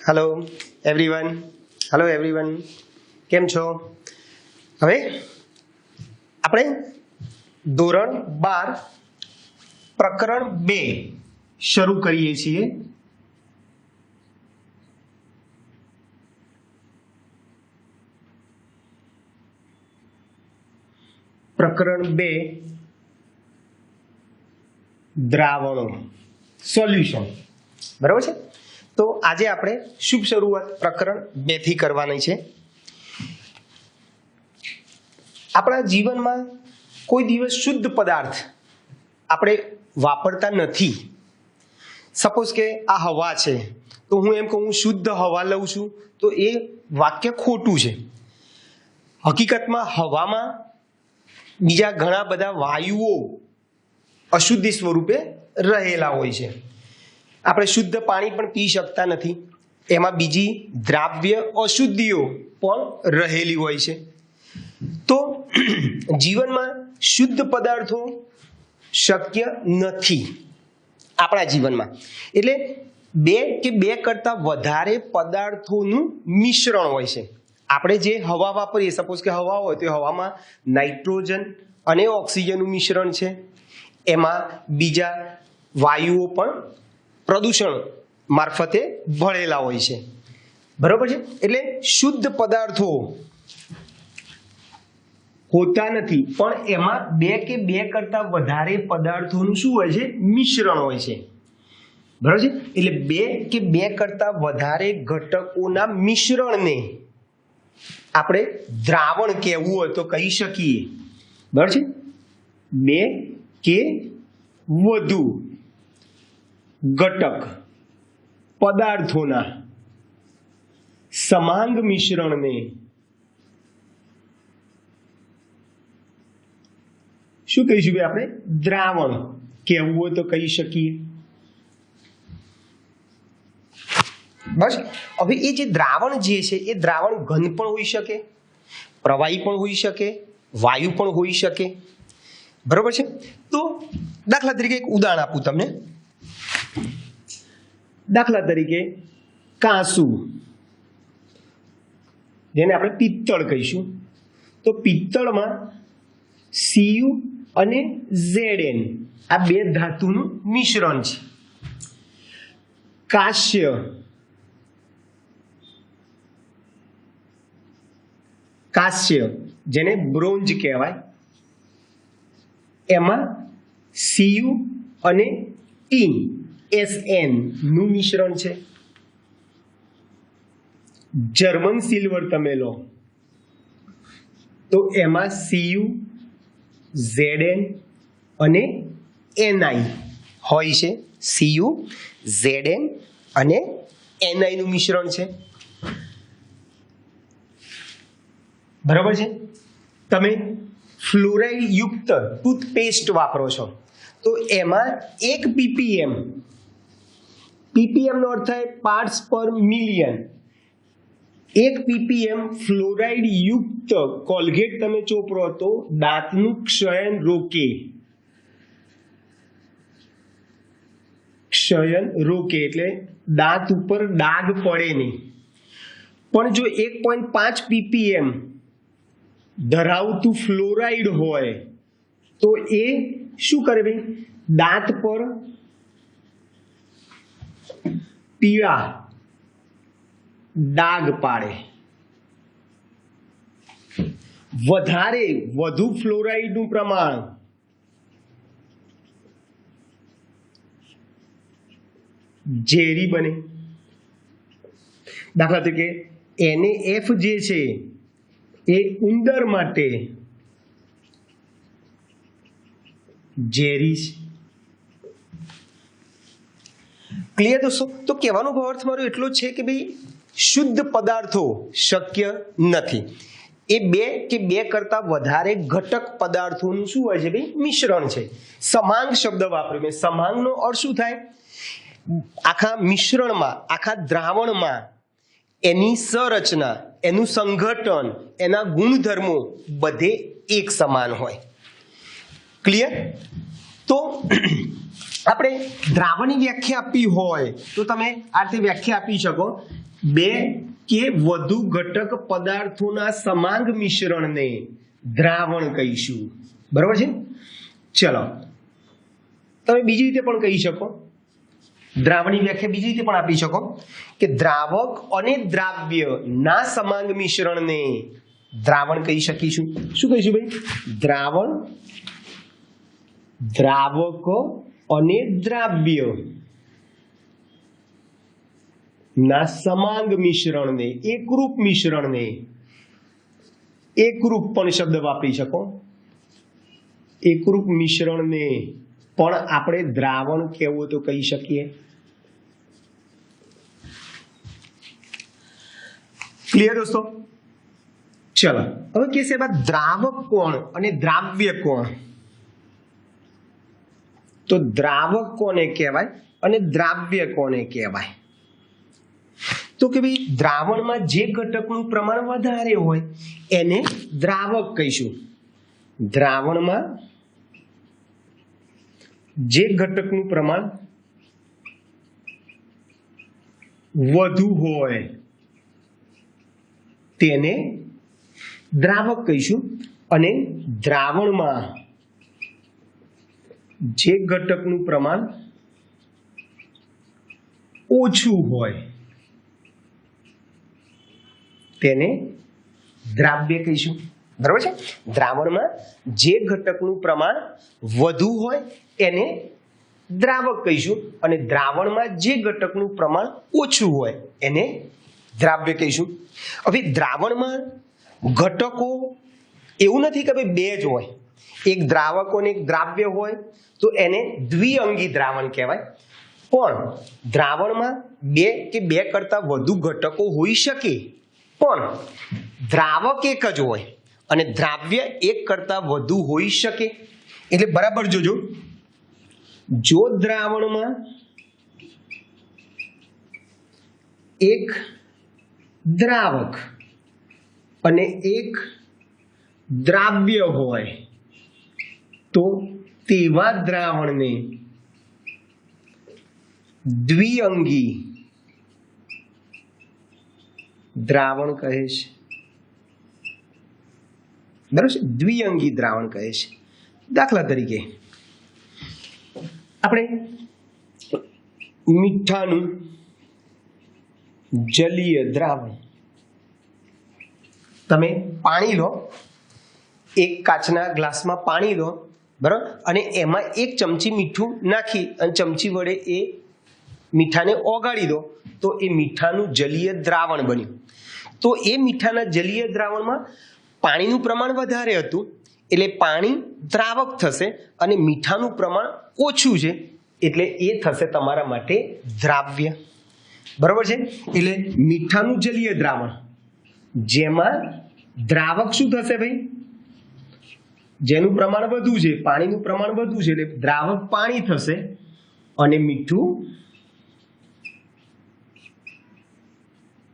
Hello everyone hello everyone केम छो। હવે આપણે ધોરણ 12 પ્રકરણ 2 શરૂ કરીએ છીએ। પ્રકરણ 2 દ્રાવણો સોલ્યુશન બરાબર છે। તો આજે આપણે શુભ શરૂઆત પ્રકરણ 2 થી કરવાની છે। આપણા જીવનમાં કોઈ દિવસ શુદ્ધ પદાર્થ આપણે વાપરતા નથી। સપોઝ કે આ હવા છે તો હું એમ કહું શુદ્ધ હવા લઉં છું તો એ વાક્ય ખોટું છે। હકીકતમાં હવામાં બીજા ઘણા બધા વાયુઓ અશુદ્ધિ સ્વરૂપે રહેલા હોય છે। આપણે શુદ્ધ પાણી પણ પી શકતા નથી, એમાં બીજી દ્રાવ્ય અશુદ્ધિઓ પણ રહેલી હોય છે। તો જીવનમાં શુદ્ધ પદાર્થો શક્ય નથી આપણા જીવનમાં। એટલે બે કે બે કરતાં વધારે પદાર્થોનું મિશ્રણ હોય છે। આપણે જે હવા વાપરીએ, સપોઝ કે હવા હોય તો હવામાં નાઇટ્રોજન અને ઓક્સિજનનું મિશ્રણ છે, એમાં બીજા વાયુઓ પણ પ્રદૂષણ મારફતે ભળેલા હોય છે, બરોબર છે। એટલે શુદ્ધ પદાર્થો હોતા નથી, પણ એમાં બે કે બે કરતાં વધારે પદાર્થોનું શું હોય છે? મિશ્રણ હોય છે, બરાબર છે। એટલે બે કે બે કરતાં વધારે ઘટકોના મિશ્રણને આપણે દ્રાવણ કહેવું હોય તો કહી શકીએ, બરાબર છે। બે કે વધુ ઘટક પદાર્થોના સમાંગ મિશ્રણને શું કહીશું ભાઈ? આપણે દ્રાવણ કહેવું હોય તો કહી શકીએ, બસ। હવે એ જે દ્રાવણ જે છે એ દ્રાવણ ઘન પણ હોઈ શકે, પ્રવાહી પણ હોઈ શકે, વાયુ પણ હોઈ શકે, બરોબર છે। તો દાખલા તરીકે એક ઉદાહરણ આપું તમને। દાખલા તરીકે કાંસુ, જેને આપણે પિત્તળ કહીશું, તો પિત્તળમાં Cu અને Zn આ બે ધાતુનું મિશ્રણ છે। કાંસ્ય જેને બ્રોન્ઝ કહેવાય, એમાં Cu અને ટીન Sn નું મિશ્રણ છે। જર્મન સિલ્વર તમે લો તો એમાં Cu Zn અને Ni હોય છે। Cu Zn અને Ni નું મિશ્રણ છે, બરાબર છે। તમે ફ્લોરાઇડ યુક્ત ટૂથપેસ્ટ વાપરો છો તો એમાં 1 ppm નો અર્થ થાય પાર્ટ્સ પર મિલિયન, 1 ppm ફ્લોરાઇડ યુક્ત કોલગેટ તમે ચોપરો તો દાંતનું ક્ષયન રોકે, એટલે દાંત ઉપર ડાઘ પડે નહીં। પણ જો 1.5 ppm ધરાવતું ફ્લોરાઇડ હોય તો એ શું કરે ભાઈ? દાંત પર પીળા ડાઘ પાડે। વધુ ફ્લોરાઇડનું પ્રમાણ ઝેરી બને। દાખલા તરીકે NaF જે છે એ ઉંદર માટે ઝેરી છે। ક્લિયર દોસ્તો? તો કહેવાનો અર્થ મારો એટલો જ છે કે ભાઈ શુદ્ધ પદાર્થો શક્ય નથી। એ બે કે બે કરતાં વધારે ઘટક પદાર્થોનું શું હોય છે ભાઈ? મિશ્રણ છે। સમાંગ શબ્દ વાપર્યો મેં। સમાંગનો અર્થ શું થાય? આખા મિશ્રણમાં, આખા દ્રાવણમાં એની સંરચના, એનું સંઘટન, એના ગુણધર્મો બધે એક સમાન હોય। ક્લિયર? તો આપણે દ્રાવણની વ્યાખ્યા આપી હોય તો તમે આ રીતે વ્યાખ્યા આપી શકો બે કે વધુ ઘટક પદાર્થોના સમાંગ મિશ્રણને દ્રાવણ કહીશું. બરાબર છે. ચલો, તમે બીજી રીતે પણ કહી શકો, દ્રાવણની વ્યાખ્યા બીજી રીતે પણ આપી શકો કે દ્રાવક અને દ્રાવ્ય ના સમાંગ મિશ્રણને દ્રાવણ કહી શકીશું. શું કહીશું ભાઈ? દ્રાવણ, દ્રાવકો અને દ્રાવ્ય ના સમાંગ મિશ્રણને, એકરૂપ મિશ્રણને, એકરૂપ પણ શબ્દ વાપરી શકો, એકરૂપ મિશ્રણને પણ આપણે દ્રાવણ કહેવું તો કહી શકીએ. ક્લિયર દોસ્તો? ચલો, હવે કે છે દ્રાવક કોણ અને દ્રાવ્ય કોણ? તો દ્રાવક કોને કહેવાય અને દ્રાવ્ય કોને કહેવાય? તો કે ભાઈ દ્રાવણમાં જે ઘટકનું પ્રમાણ વધારે હોય એને દ્રાવક કહીશું. દ્રાવણમાં જે ઘટકનું પ્રમાણ વધુ હોય તેને દ્રાવક કહીશું, અને દ્રાવણમાં જે ઘટકનું પ્રમાણ ઓછું હોય તેને દ્રાવ્ય કહીશું. બરાબર છે? દ્રાવણમાં જે ઘટકનું પ્રમાણ વધુ હોય એને દ્રાવક કહીશું, અને દ્રાવણમાં જે ઘટકનું પ્રમાણ ઓછું હોય એને દ્રાવ્ય કહીશું. હવે દ્રાવણમાં ઘટકો એવું નથી કે ભાઈ બે જ હોય, એક દ્રાવક અને એક દ્રાવ્ય હોય તો એને દ્વિઅંગી દ્રાવણ કહેવાય. પણ દ્રાવણમાં બે કે બે કરતા વધુ ઘટકો હોઈ શકે, પણ દ્રાવક એક જ હોય અને દ્રાવ્ય એક કરતા વધુ હોઈ શકે. એટલે બરાબર જોજો, જો દ્રાવણમાં એક દ્રાવક અને એક દ્રાવ્ય હોય તો તેવા દ્રાવણને દ્વિઅંગી દ્રાવણ કહે છે. બરાબર છે? દ્વિઅંગી દ્રાવણ કહે છે. દાખલા તરીકે આપણે મીઠાનું જલીય દ્રાવણ, તમે પાણી લો, એક કાચના ગ્લાસમાં પાણી લો, બરાબર, અને એમાં એક ચમચી મીઠું નાખી અને ચમચી વડે એ મીઠાને ઓગાળી દો તો એ મીઠાનું જલીય દ્રાવણ બન્યું. તો એ મીઠાના જલીય દ્રાવણમાં પાણીનું પ્રમાણ વધારે હતું એટલે પાણી દ્રાવક થશે, અને મીઠાનું પ્રમાણ ઓછું છે એટલે એ થશે તમારા માટે દ્રાવ્ય. બરાબર છે? એટલે મીઠાનું જલીય દ્રાવણ જેમાં દ્રાવક શું થશે ભાઈ? જેનું પ્રમાણ વધુ છે, પાણીનું પ્રમાણ વધુ છે એટલે દ્રાવક પાણી થશે, અને મીઠું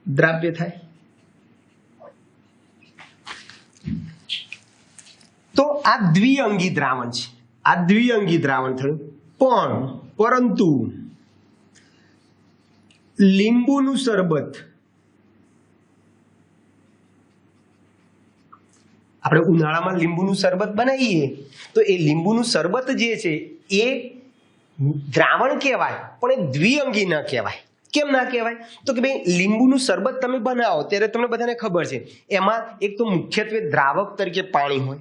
દ્રાવ્ય થાય. તો આ દ્વિઅંગી દ્રાવણ છે, આ દ્વિઅંગી દ્રાવણ થયું. પરંતુ લીંબુનું શરબત, આપણે ઉનાળામાં લીંબુનું શરબત બનાવીએ તો એ લીંબુનું શરબત જે છે એ દ્રાવણ કહેવાય, પણ એ દ્વિઅંગી ન કહેવાય. કેમ ના કહેવાય? તો કે ભાઈ લીંબુનું શરબત તમે બનાવો ત્યારે તમને બધાને ખબર છે એમાં એક તો મુખ્યત્વે દ્રાવક તરીકે પાણી હોય,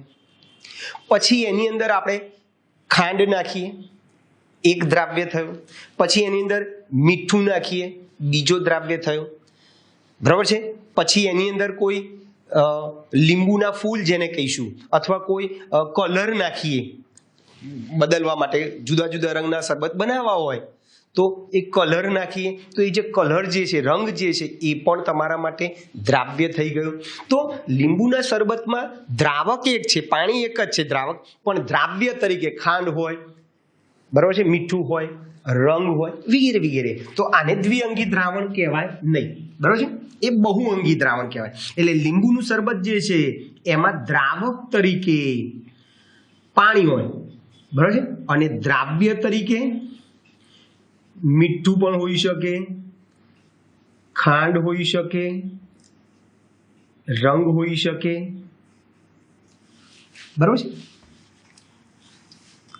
પછી એની અંદર આપણે ખાંડ નાખીએ, એક દ્રાવ્ય થયું, પછી એની અંદર મીઠું નાખીએ, બીજો દ્રાવ્ય થયો. બરાબર છે? પછી એની અંદર કોઈ લીંબુના ફૂલ જેને કહીશું અથવા કોઈ કલર નાખીએ બદલવા માટે, જુદા જુદા રંગના શરબત બનાવવા હોય તો એ કલર નાખીએ તો એ જે કલર જે છે, રંગ જે છે એ પણ તમારા માટે દ્રાવ્ય થઈ ગયું. તો લીંબુના શરબતમાં દ્રાવક એક છે, પાણી એક જ છે દ્રાવક, પણ દ્રાવ્ય તરીકે ખાંડ હોય, બરાબર છે, મીઠું હોય, રંગ હોય, વગેરે વગેરે. તો આને દ્વિઅંગી દ્રાવણ કહેવાય નહીં. બરાબર છે? એ બહુઅંગી દ્રાવણ કહેવાય. એટલે લીંબુનું શરબત જે છે એમાં દ્રાવક તરીકે પાણી હોય, બરાબર છે, અને દ્રાવ્ય તરીકે મીઠું પણ હોઈ શકે, ખાંડ હોઈ શકે, રંગ હોઈ શકે, બરાબર છે?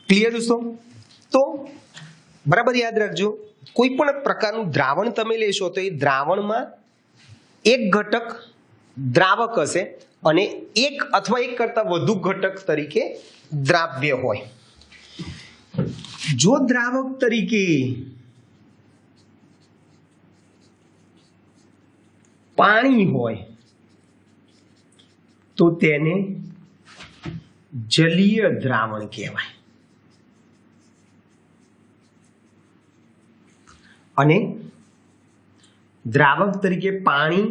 ક્લિયર દોસ્તો? તો બરાબર યાદ રાખજો, કોઈ પણ પ્રકારનું દ્રાવણ તમે લેશો તો એ દ્રાવણમાં એક ઘટક દ્રાવક હશે અને એક અથવા એક કરતા વધુ ઘટક તરીકે દ્રાવ્ય હોય. જો દ્રાવક તરીકે પાણી હોય તો તેને જલીય દ્રાવણ કહેવાય. અને દ્રાવક તરીકે પાણી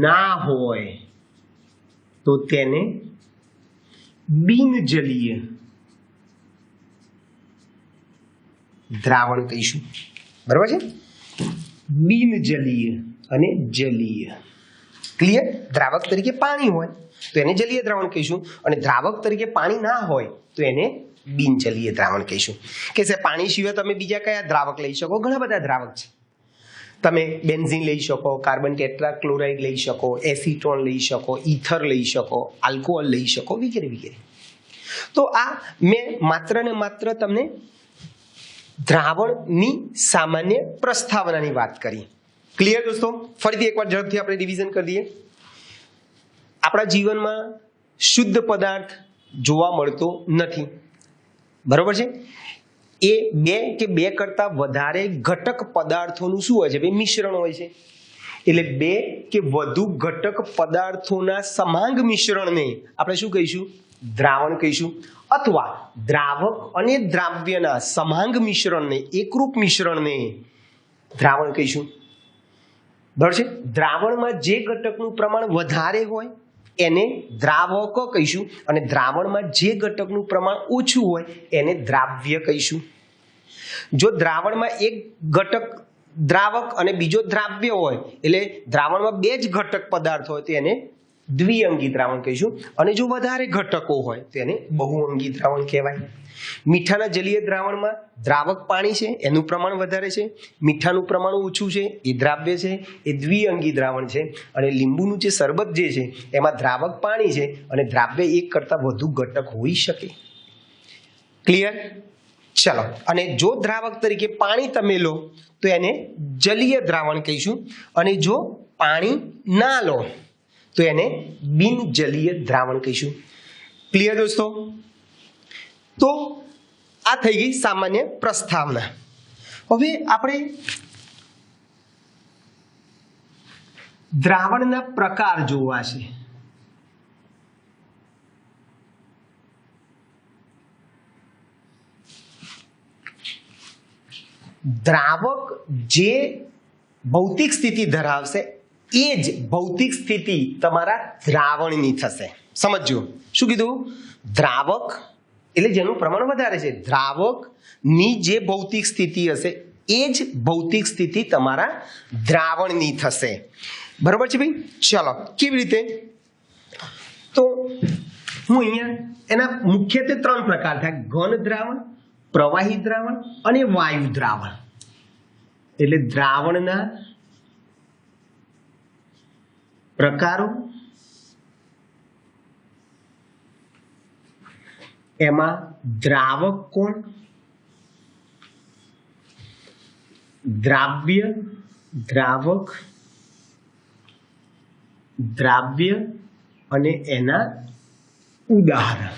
ના હોય તો તેને બિનજલીય દ્રાવણ કહીશું. બરાબર છે? બિનજલીય અને જલીય. ક્લિયર? દ્રાવક તરીકે પાણી હોય તો એને જલીય દ્રાવણ કહીશું અને દ્રાવક તરીકે પાણી ના હોય તો એને બિનજલીય દ્રાવણ કહીશું. કે સાહેબ પાણી સિવાય તમે બીજા કયા દ્રાવક લઈ શકો? ઘણા બધા દ્રાવક છે. તમે બેન્ઝીન લઈ શકો, કાર્બન ટેટ્રાક્લોરાઇડ લઈ શકો, એસિટોન લઈ શકો, ઈથર લઈ શકો, આલ્કોહોલ લઈ શકો, વગેરે વગેરે. તો આ મેં માત્ર ને માત્ર તમને દ્રાવણની સામાન્ય પ્રસ્તાવનાની વાત કરી. ક્લિયર દોસ્તો? ફરીથી એકવાર ઝડપથી આપણે રિવિઝન કરી દઈએ. આપણા જીવનમાં શુદ્ધ પદાર્થ જોવા મળતો નથી. બરોબર છે? એ બે કે બે કરતા વધારે ઘટક પદાર્થોનું શું હોય છે? મિશ્રણ હોય છે. એટલે બે કે વધુ ઘટક પદાર્થોના સમાંગ મિશ્રણને આપણે શું કહીશું? દ્રાવણ કહીશું. અથવા દ્રાવક અને દ્રાવ્યના સમાંગ મિશ્રણને, એકરૂપ મિશ્રણને દ્રાવણ કહીશું. બરાબર છે? દ્રાવણમાં જે ઘટકનું પ્રમાણ વધારે હોય એને દ્રાવક કહીશું અને દ્રાવણમાં જે ઘટકનું પ્રમાણ ઓછું હોય એને દ્રાવ્ય કહીશું. જો દ્રાવણમાં એક ઘટક દ્રાવક અને બીજો દ્રાવ્ય હોય એટલે દ્રાવણમાં બે જ ઘટક પદાર્થ હોય તો એને દ્વિઅંગી દ્રાવણ કહીશું અને જો વધારે ઘટકો હોય તો એને બહુઅંગી દ્રાવણ કહેવાય. મીઠાના જલીય દ્રાવણમાં દ્રાવક પાણી છે, એનું પ્રમાણ વધારે છે, મીઠાનું પ્રમાણ ઓછું છે, એ દ્રાવ્ય છે, એ દ્વિઅંગી દ્રાવણ છે. અને લીંબુનું જે શરબત જે છે એમાં દ્રાવક પાણી છે અને દ્રાવ્ય એક કરતા વધુ ઘટક હોઈ શકે. ક્લિયર? ચલો, અને જો દ્રાવક તરીકે પાણી તમે લો તો એને જલીય દ્રાવણ કહીશું અને જો પાણી ના લો તો એને બિનજલીય દ્રાવણ કહીશું. ક્લિયર દોસ્તો? તો આ થઈ ગઈ સામાન્ય પ્રસ્તાવના. હવે આપણે દ્રાવણના પ્રકાર જોવા છે. દ્રાવક જે ભૌતિક સ્થિતિ ધરાવશે એ જ ભૌતિક સ્થિતિ તમારા દ્રાવણની થશે. સમજો શું કીધું? દ્રાવક એટલે જેનું પ્રમાણ વધારે છે, દ્રાવકની જે ભૌતિક સ્થિતિ હશે એ જ ભૌતિક સ્થિતિ તમારા દ્રાવણની થશે. બરોબર છે ભાઈ? ચલો, કેવી રીતે? તો હું અહીંયા એના મુખ્યત્વે ત્રણ પ્રકાર થાય: ઘન દ્રાવણ, પ્રવાહી દ્રાવણ અને વાયુ દ્રાવણ. એટલે દ્રાવણના પ્રકારો, એમાં દ્રાવક કોણ, દ્રાવ્ય, દ્રાવક, દ્રાવ્ય અને એના ઉદાહરણ.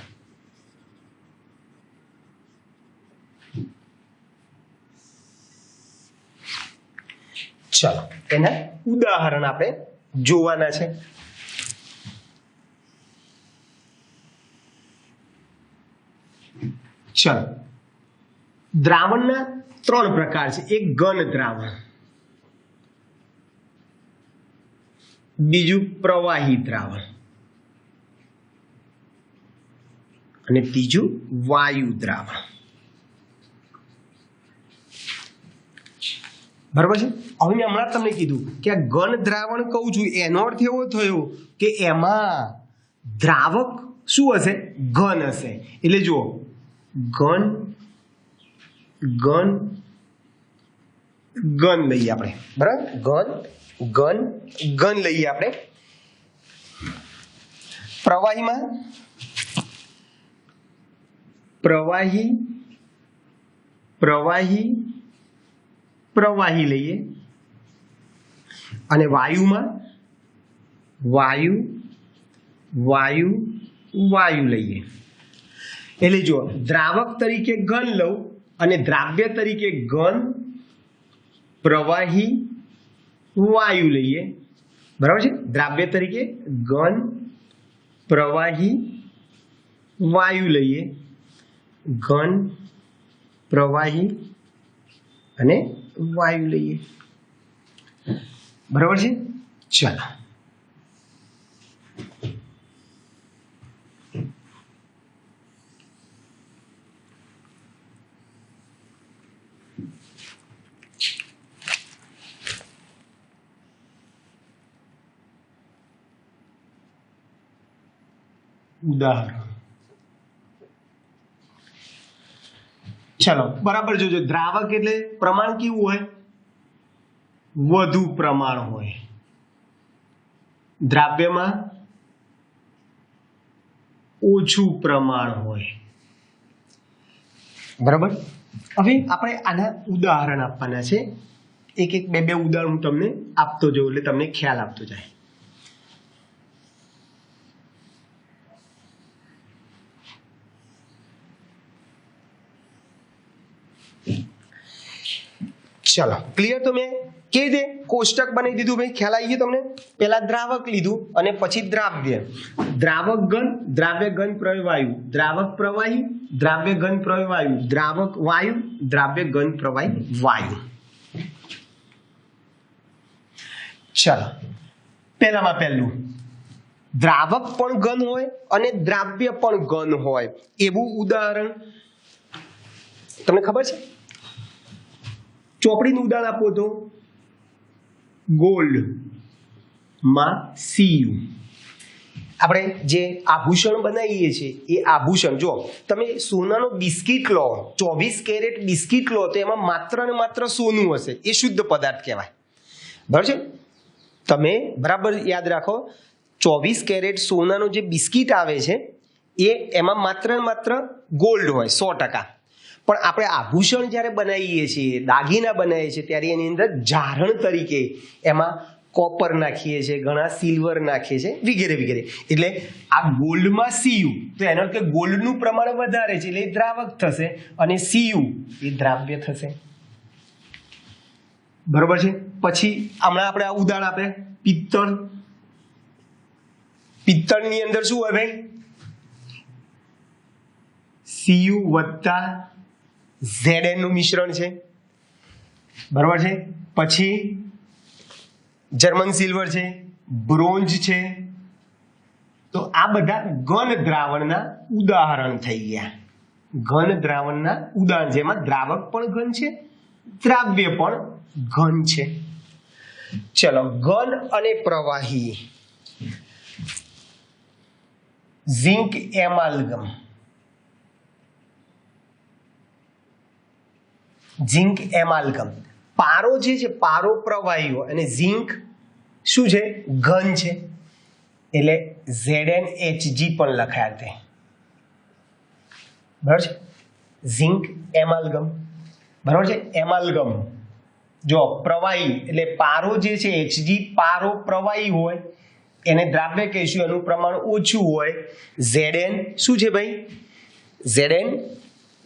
ચલો, એના ઉદાહરણ આપણે જોવાના છે. ચલો, દ્રાવણના ત્રણ પ્રકાર છે: એક ઘન દ્રાવણ, બીજું પ્રવાહી દ્રાવણ અને ત્રીજું વાયુ દ્રાવણ. બરાબર છે? હવે મેં હમણાં તમને કીધું કે આ ઘન દ્રાવણ કહું છું એનો અર્થ એવો થયો કે એમાં દ્રાવક શું હશે? ઘન હશે. એટલે જુઓ, ઘન, ઘન ઘન લઈએ આપણે, બરાબર, ઘન ઘન ઘન લઈએ આપણે. પ્રવાહીમાં પ્રવાહી પ્રવાહી પ્રવાહી લઈએ અને વાયુમાં વાયુ વાયુ વાયુ લઈએ. એટલે જો દ્રાવક તરીકે ઘન લઉં અને દ્રાવ્ય તરીકે ઘન પ્રવાહી વાયુ લઈએ, બરાબર છે. દ્રાવ્ય તરીકે ઘન પ્રવાહી વાયુ લઈએ, ઘન પ્રવાહી અને વાયુ લઈએ, બરાબર છે. ચાલો ઉદાહરણ. ચાલો બરાબર જોજો. દ્રાવક એટલે પ્રમાણ કેવું હોય? વધુ પ્રમાણ હોય. દ્રાવ્યમાં ઓછું પ્રમાણ હોય, બરાબર. હવે આપણે આના ઉદાહરણ આપવાના છે. એક એક બે બે ઉદાહરણ હું તમને આપતો જાઉં એટલે તમને ખ્યાલ આપતો જાય. चलो क्लियर. तो मैं कही दे कोष्टक बनाई दीधुं भाई, ख्याल आई गयो તમને. પહેલા દ્રાવક લીધું અને પછી દ્રાવ્ય. દ્રાવક ઘન, દ્રાવ્ય ઘન પ્રવાહી વાયુ, દ્રાવક પ્રવાહી, દ્રાવ્ય ઘન પ્રવાહી વાયુ, દ્રાવક વાયુ, દ્રાવ્ય ઘન પ્રવાહી વાયુ. ચલો પહેલામાં પહેલું, દ્રાવક પણ ઘન હોય અને દ્રાવ્ય પણ ઘન હોય એવું ઉદાહરણ તમને ખબર છે? ચોપડીનું ઉદાહરણ આપો તો ગોલ્ડ માં સીયુ. આપણે જે આભૂષણ બનાવીએ છીએ એ આભૂષણ, જો તમે સોનાનો બિસ્કિટ લો, 24 કેરેટ બિસ્કિટ લો તો એમાં માત્ર ને માત્ર સોનું હશે, એ શુદ્ધ પદાર્થ કહેવાય, બરાબર છે. તમે બરાબર યાદ રાખો, 24 કેરેટ સોનાનો જે બિસ્કિટ આવે છે એ એમાં માત્ર ને માત્ર ગોલ્ડ હોય 100%. પણ આપણે આભૂષણ જ્યારે બનાવીએ છીએ, દાગીના બનાવીએ છીએ, ત્યારે એની અંદર જારણ તરીકે એમાં કોપર નાખીએ છીએ, ઘણા સિલ્વર નાખીએ છીએ, વગેરે વગેરે. એટલે આ ગોલ્ડમાં સીયુ, તો એનો કે ગોલ્ડનું પ્રમાણ વધારે છે એટલે એ દ્રાવક થશે અને સીયુ એ દ્રાવ્ય થશે, બરોબર છે. પછી હમણાં આપણે આ ઉદાહરણ આપે પિત્તળ. પિત્તળની અંદર શું હોય ભાઈ? સીયુ વત્તા Zn નું મિશ્રણ છે, બરાબર છે. પછી જર્મન સિલ્વર છે, બ્રોન્ઝ છે. તો આ બધા ઘન દ્રાવણના ઉદાહરણ થઈ ગયા. ઘન દ્રાવણના ઉદાહરણ, જેમાં દ્રાવક પણ ઘન છે, દ્રાવ્ય પણ ઘન છે. ચલો ઘન અને પ્રવાહી. ઝિંક એમાલ્ગમ. ઝિંક એમાલ્ગમ. પારો જે છે, પારો પ્રવાહી હોય અને ઝિંક શું છે? ઘન છે, એટલે ZnHg પણ લખાય તે, બરાબર છે. ઝિંક એમાલ્ગમ, બરાબર છે. એમાલ્ગમ જો પ્રવાહી એટલે પારો જે છે Hg, પારો પ્રવાહી હોય એને દ્રાવ્ય કહીશું, એનું પ્રમાણ ઓછું હોય. Zn શું છે ભાઈ? Zn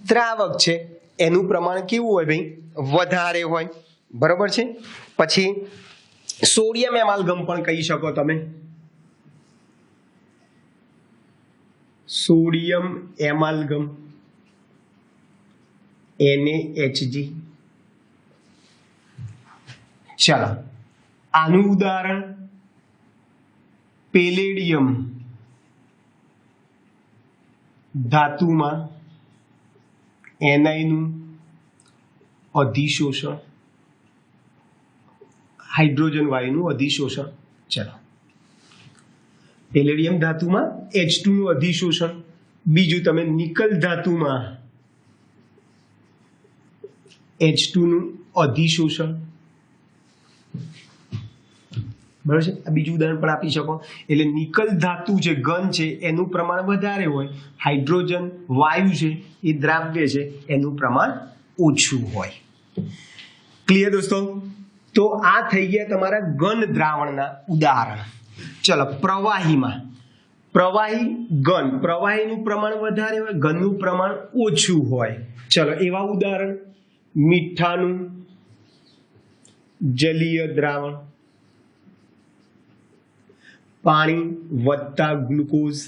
દ્રાવક છે, એનું પ્રમાણ કેવું હોય ભાઈ? વધારે હોય, બરોબર છે. પછી સોડિયમ એમાલ્ગમ પણ કહી શકો તમે. Sodium amalgam NaHg. ચાલો આનું ઉદાહરણ પેલેડિયમ ધાતુમાં Ni નું અધિશોષણ, હાઇડ્રોજન વાયુનું અધિશોષણ. ચલો પેલેડિયમ ધાતુમાં H2 નું અધિશોષણ. બીજું તમે નિકલ ધાતુમાં H2 નું અધિશોષણ, બરાબર છે. આ બીજું ઉદાહરણ પણ આપી શકો. એટલે નિકલ ધાતુ છે, ઘન છે, એનું પ્રમાણ વધારે હોય, હાઇડ્રોજન વાયુ છે એ દ્રાવ્ય છે એનું પ્રમાણ ઓછું હોય. ક્લિયર દોસ્તો? તો આ થઈ ગયા તમારા ઘન દ્રાવણના ઉદાહરણ. ચલો પ્રવાહીમાં, પ્રવાહી ઘન, પ્રવાહીનું પ્રમાણ વધારે હોય, ઘનનું પ્રમાણ ઓછું હોય. ચલો એવા ઉદાહરણ: મીઠાનું જલીય દ્રાવણ, પાણી વત્તા ગ્લુકોઝ.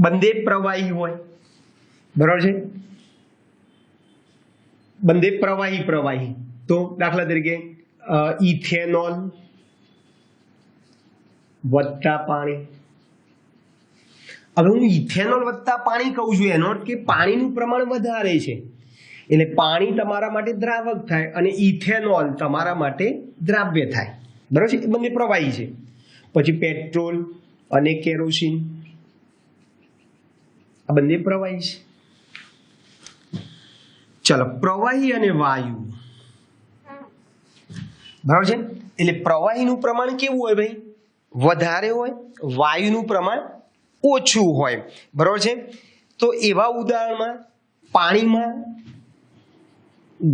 બંને પ્રવાહી હોય, બરાબર છે, બંને પ્રવાહી. તો દાખલા તરીકે ઇથેનોલ વત્તા પાણી. હવે હું ઇથેનોલ વત્તા પાણી કહું છું, એનો અર્થ કે પાણીનું પ્રમાણ વધારે છે, એટલે પાણી તમારા માટે દ્રાવક થાય અને ઇથેનોલ તમારા માટે દ્રાવ્ય થાય, બરાબર છે. એ બંને પ્રવાહી છે. પછી પેટ્રોલ અને કેરોસીન, આ બંને પ્રવાહી છે. ચલો પ્રવાહી અને વાયુ, બરાબર છે. એટલે પ્રવાહીનું પ્રમાણ કેવું હોય ભાઈ? વધારે હોય, વાયુનું પ્રમાણ ઓછું હોય, બરાબર છે. તો એવા ઉદાહરણમાં પાણીમાં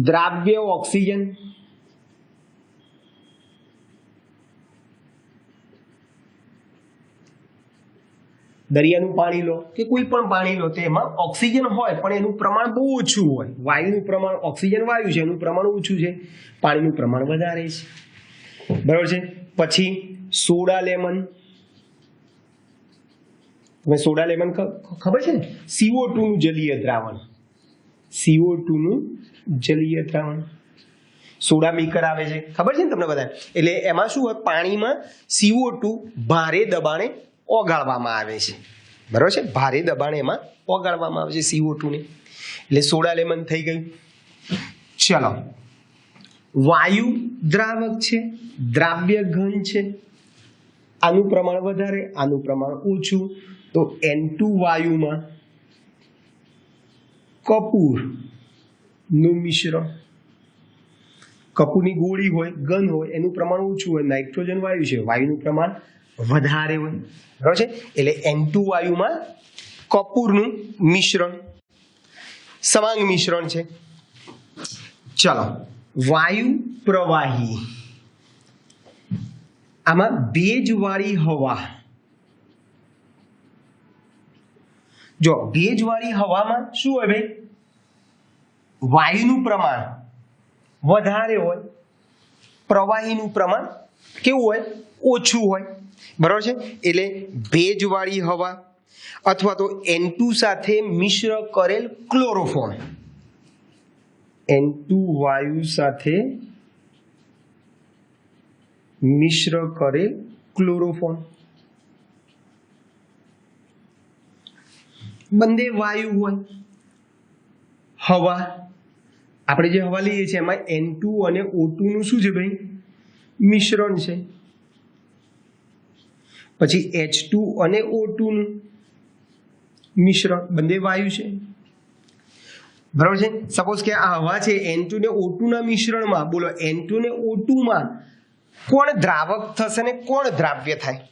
દ્રાવ્ય ઓક્સિજન, દરિયાનું પાણી લો કે કોઈ પણ પાણી લો, તેમાં ઓક્સિજન હોય પણ એનું પ્રમાણ બહુ ઓછું હોય. વાયુનું પ્રમાણ, ઓક્સિજન વાયુ છે એનું પ્રમાણ ઓછું છે, પાણીનું પ્રમાણ વધારે છે, બરાબર છે. પછી સોડા લેમન, તમે સોડા લેમન ખબર છે ને, CO2 નું જલીય દ્રાવણ, CO2 નું જલીય દ્રાવણ. સોડા બીકર આવે છે, ખબર છે ને તમને બધા? એટલે એમાં શું હોય, પાણીમાં CO2 ભારે દબાણે ઓગાળવામાં આવે છે, બરાબર છે. ભારે દબાણે એમાં ઓગાળવામાં આવે છે CO2 ને, એટલે સોડા લેમન થઈ ગયું. ચલો વાયુ દ્રાવક છે, દ્રાવ્ય ઘન છે, આનું પ્રમાણ વધારે, આનું પ્રમાણ ઓછું. તો N2 વાયુમાં કપૂરનું મિશ્રણ, કપૂરની ગોળી હોય, ઘન હોય, એનું પ્રમાણ ઓછું હોય. નાઇટ્રોજન વાયુ છે, વાયુનું પ્રમાણ વધારે હોય, બરાબર છે. એટલે N2 વાયુમાં કપૂરનું મિશ્રણ, સમાંગ મિશ્રણ છે. ચલો વાયુ પ્રવાહી, આમાં ભેજવાળી હવા. જો ભેજવાળી હવામાં શું હોય ભાઈ? વાયુનું પ્રમાણ વધારે હોય, પ્રવાહીનું પ્રમાણ કેવું હોય? ઓછું હોય, બરાબર છે. એટલે ભેજવાળી હવા અથવા તો N2 સાથે મિશ્ર કરેલ ક્લોરોફોર્મ, N2 વાયુ સાથે મિશ્ર કરેલ ક્લોરોફોર્મ. બંને વાયુ હોય. હવા, આપણે જે હવા લઈએ છીએ એમાં N2 અને O2 નું શું છે ભાઈ? મિશ્રણ છે. પછી H2 અને O2 નું મિશ્રણ, બંને વાયુ છે, બરાબર છે. સપોઝ કે આ હવા છે, N2 ને O2 ના મિશ્રણમાં, બોલો N2 ને O2 માં કોણ દ્રાવક થશે ને કોણ દ્રાવ્ય થાય?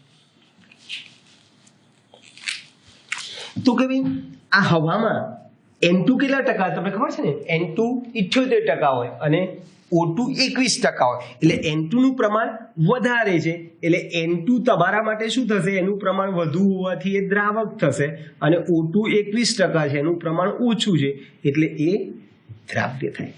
તો કે ભાઈ આ હવામાં N2 કેટલા ટકા તમને ખબર છે ને? N2 78% હોય અને O2 21% હોય. એટલે N2 નું પ્રમાણ વધારે છે, એટલે N2 તમારા માટે શું થશે? એનું પ્રમાણ વધુ હોવાથી એ દ્રાવક થશે, અને O2 21% છે, એનું પ્રમાણ ઓછું છે, એટલે એ દ્રાવ્ય થાય,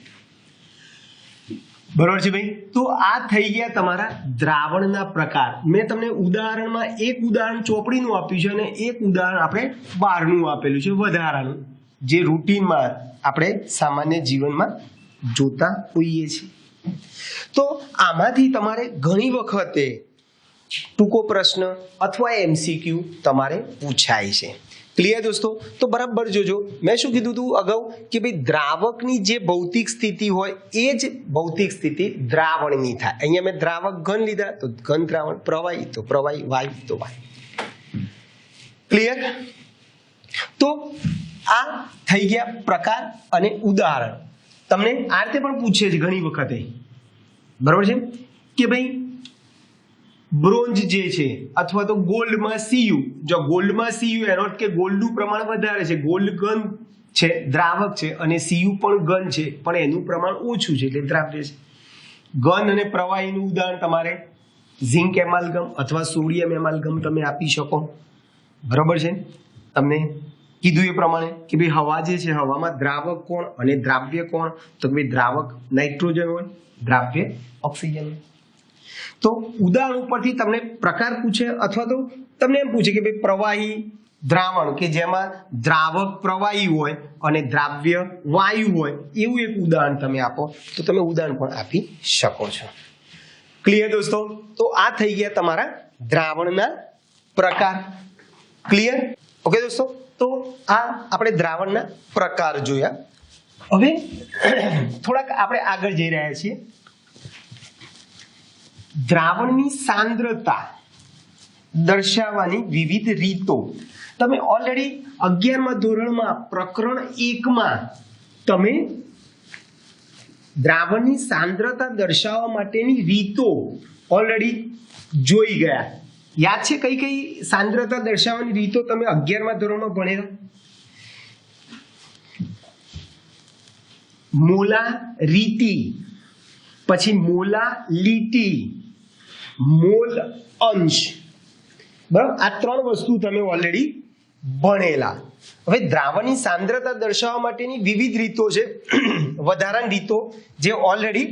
બરોબર છે ભાઈ. તો આ થઈ ગયા તમારા દ્રાવણના પ્રકાર. મેં તમને ઉદાહરણમાં એક ઉદાહરણ ચોપડીનું આપ્યું છે અને એક ઉદાહરણ આપણે બહારનું આપેલું છે, વધારાનું, જે રૂટીનમાં આપણે સામાન્ય જીવનમાં જોતા હોઈએ છીએ. તો આમાંથી તમારે ઘણી વખતે ટૂંકો પ્રશ્ન અથવા MCQ તમારે પૂછાય છે. ક્લિયર દોસ્તો? તો બરાબર જોજો. મેં શું કીધું હતું અગાઉ કે ભાઈ દ્રાવકની જે ભૌતિક સ્થિતિ હોય એ જ ભૌતિક સ્થિતિ દ્રાવણની થાય. અહીંયા મેં દ્રાવક ઘન લીધા તો ઘન દ્રાવણ, પ્રવાહી તો પ્રવાહી, વાયુ તો વાયુ. ક્લિયર? તો આ થઈ ગયા પ્રકાર અને ઉદાહરણ. તમને આ રીતે પણ પૂછે છે ઘણી વખતે, બરાબર છે, કે ભાઈ બ્રોન્ઝ જે છે અથવા તો ગોલ્ડમાં સીયુ, જો ગોલ્ડમાં સીયુ એનો અર્થ કે ગોલ્ડનું પ્રમાણ વધારે છે, ગોલ્ડ ઘન છે, દ્રાવક છે, અને સીયુ પણ ઘન છે પણ એનું પ્રમાણ ઓછું છે એટલે દ્રાવ્ય છે. ઘન અને પ્રવાહીનું ઉદાહરણ તમારે ઝિંક એમાલ્ગમ અથવા સોડિયમ એમાલ્ગમ તમે આપી શકો, બરાબર છે. તમને કીધું એ પ્રમાણે કે ભાઈ હવા જે છે, હવામાં દ્રાવક કોણ અને દ્રાવ્ય કોણ, તો કે ભાઈ દ્રાવક નાઇટ્રોજન હોય, દ્રાવ્ય ઓક્સિજન હોય. તો ઉદાહરણ ઉપરથી તમને પ્રકાર પૂછે અથવા તો તમને એમ પૂછે કે ભાઈ પ્રવાહી દ્રાવણ કે જેમાં દ્રાવક પ્રવાહી હોય અને દ્રાવ્ય વાયુ હોય એવું એક ઉદાહરણ તમે આપો તો તમે ઉદાહરણ પણ આપી શકો છો. ક્લિયર દોસ્તો? તો આ થઈ ગયા તમારા દ્રાવણના પ્રકાર. ક્લિયર? ઓકે દોસ્તો, તો આ આપણે દ્રાવણના પ્રકાર જોયા. હવે થોડાક આપણે આગળ જઈ રહ્યા છીએ. દ્રાવણની સાંદ્રતા દર્શાવવાની વિવિધ રીતો. તમે ઓલરેડી 11મા ધોરણમાં પ્રકરણ 1માં તમે દ્રાવણની સાંદ્રતા દર્શાવવા માટેની રીતો ઓલરેડી જોઈ ગયા. યાદ છે કઈ કઈ સાંદ્રતા દર્શાવવાની રીતો તમે 11મા ધોરણમાં ભણેલા? મોલારિટી, પછી મોલાલિટી, મોલ અંશ, બરાબર? આ 3 વસ્તુ તમે ઓલરેડી ભણેલા. હવે દ્રાવણની સાંદ્રતા દર્શાવવા માટેની વિવિધ રીતો છે, વધારાની રીતો જે ઓલરેડી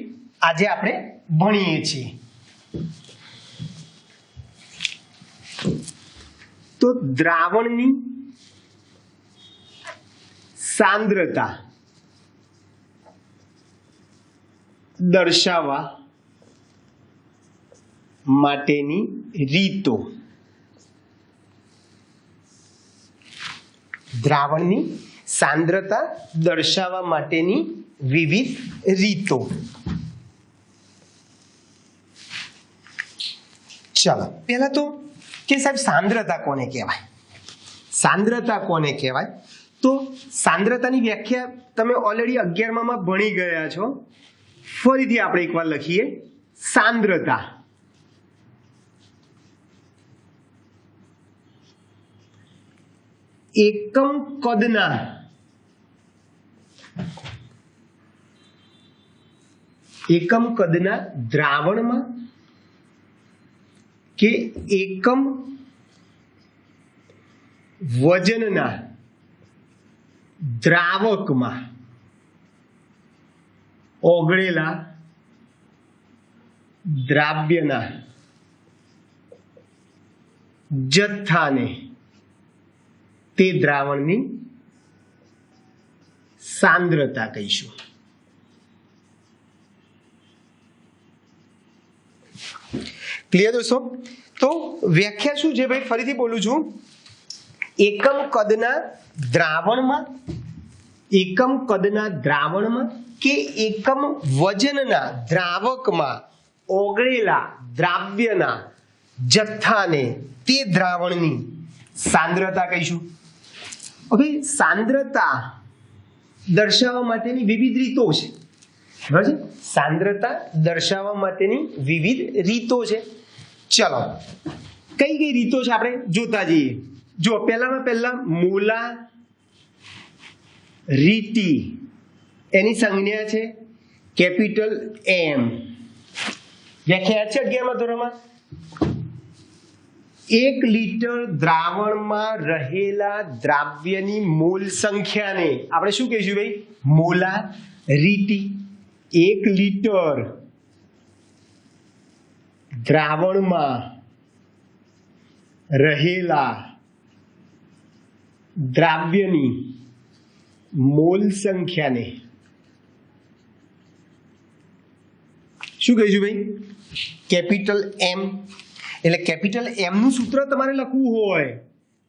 આજે આપણે ભણીએ છીએ. તો દ્રાવણની સાંદ્રતા દર્શાવવા માટેની રીતો. દ્રાવણની સાંદ્રતા દર્શાવવા માટેની વિવિધ રીતો. ચાલો પહેલા તો કે સાહેબ સાંદ્રતા કોને કહેવાય? સાંદ્રતા કોને કહેવાય? તો સાંદ્રતાની વ્યાખ્યા તમે ઓલરેડી 11માં ભણી ગયા છો. ફરીથી આપણે એકવાર લખીએ. સાંદ્રતા એકમ કદના દ્રાવણમાં કે એકમ વજનના દ્રાવકમાં ઓગળેલા દ્રાવ્યના જથ્થાને તે દ્રાવણની સાંદ્રતા કહીશું. ક્લિયર દોસ્તો? તો વ્યાખ્યા શું છે ભાઈ? ફરીથી બોલું છું. એકમ કદના દ્રાવણમાં કે એકમ વજનના દ્રાવકમાં ઓગળેલા દ્રાવ્યના જથ્થાને તે દ્રાવણની સાંદ્રતા કહીશું. ઓકે, સાંદ્રતા દર્શાવવા માટેની વિવિધ રીતો છે. બરાબર છે? સાંદ્રતા દર્શાવવા માટેની વિવિધ રીતો છે. ચલો કઈ કઈ રીતો છે આપણે જોતા જઈએ. જો પહેલામાં પહેલા મોલારિટી, એની સંજ્ઞા છે કેપિટલ M. વ્યાખ્યા છે 11મા ધોરણમાં. 1 લિટર દ્રાવણમાં રહેલા દ્રાવ્યની મોલ સંખ્યાને આપણે શું કહીશું ભાઈ? મોલારિટી. 1 લિટર દ્રાવણમાં રહેલા દ્રાવ્યની મોલ સંખ્યાને શું કહીશું ભાઈ? Capital M. એટલે કેપિટલ M નું સૂત્ર તમારે લખવું હોય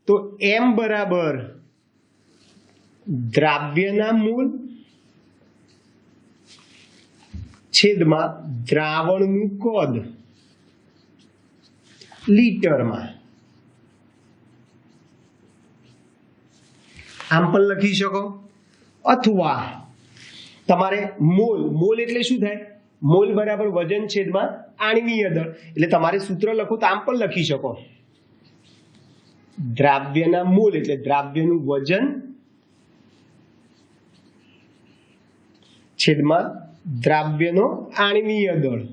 તો M બરાબર દ્રાવ્યના મોલ છેદમાં દ્રાવણનું કદ લીટરમાં. આમ પણ લખી શકો, અથવા તમારે મોલ એટલે શું થાય? મોલ બરાબર વજન છેદમાં આણ્વીય દળ, એટલે તમારે સૂત્ર લખો તો આમ પણ લખી શકો, દ્રાવ્યના મોલ એટલે દ્રાવ્યનું વજન છેદમાં દ્રાવ્યનો આણ્વીય દળ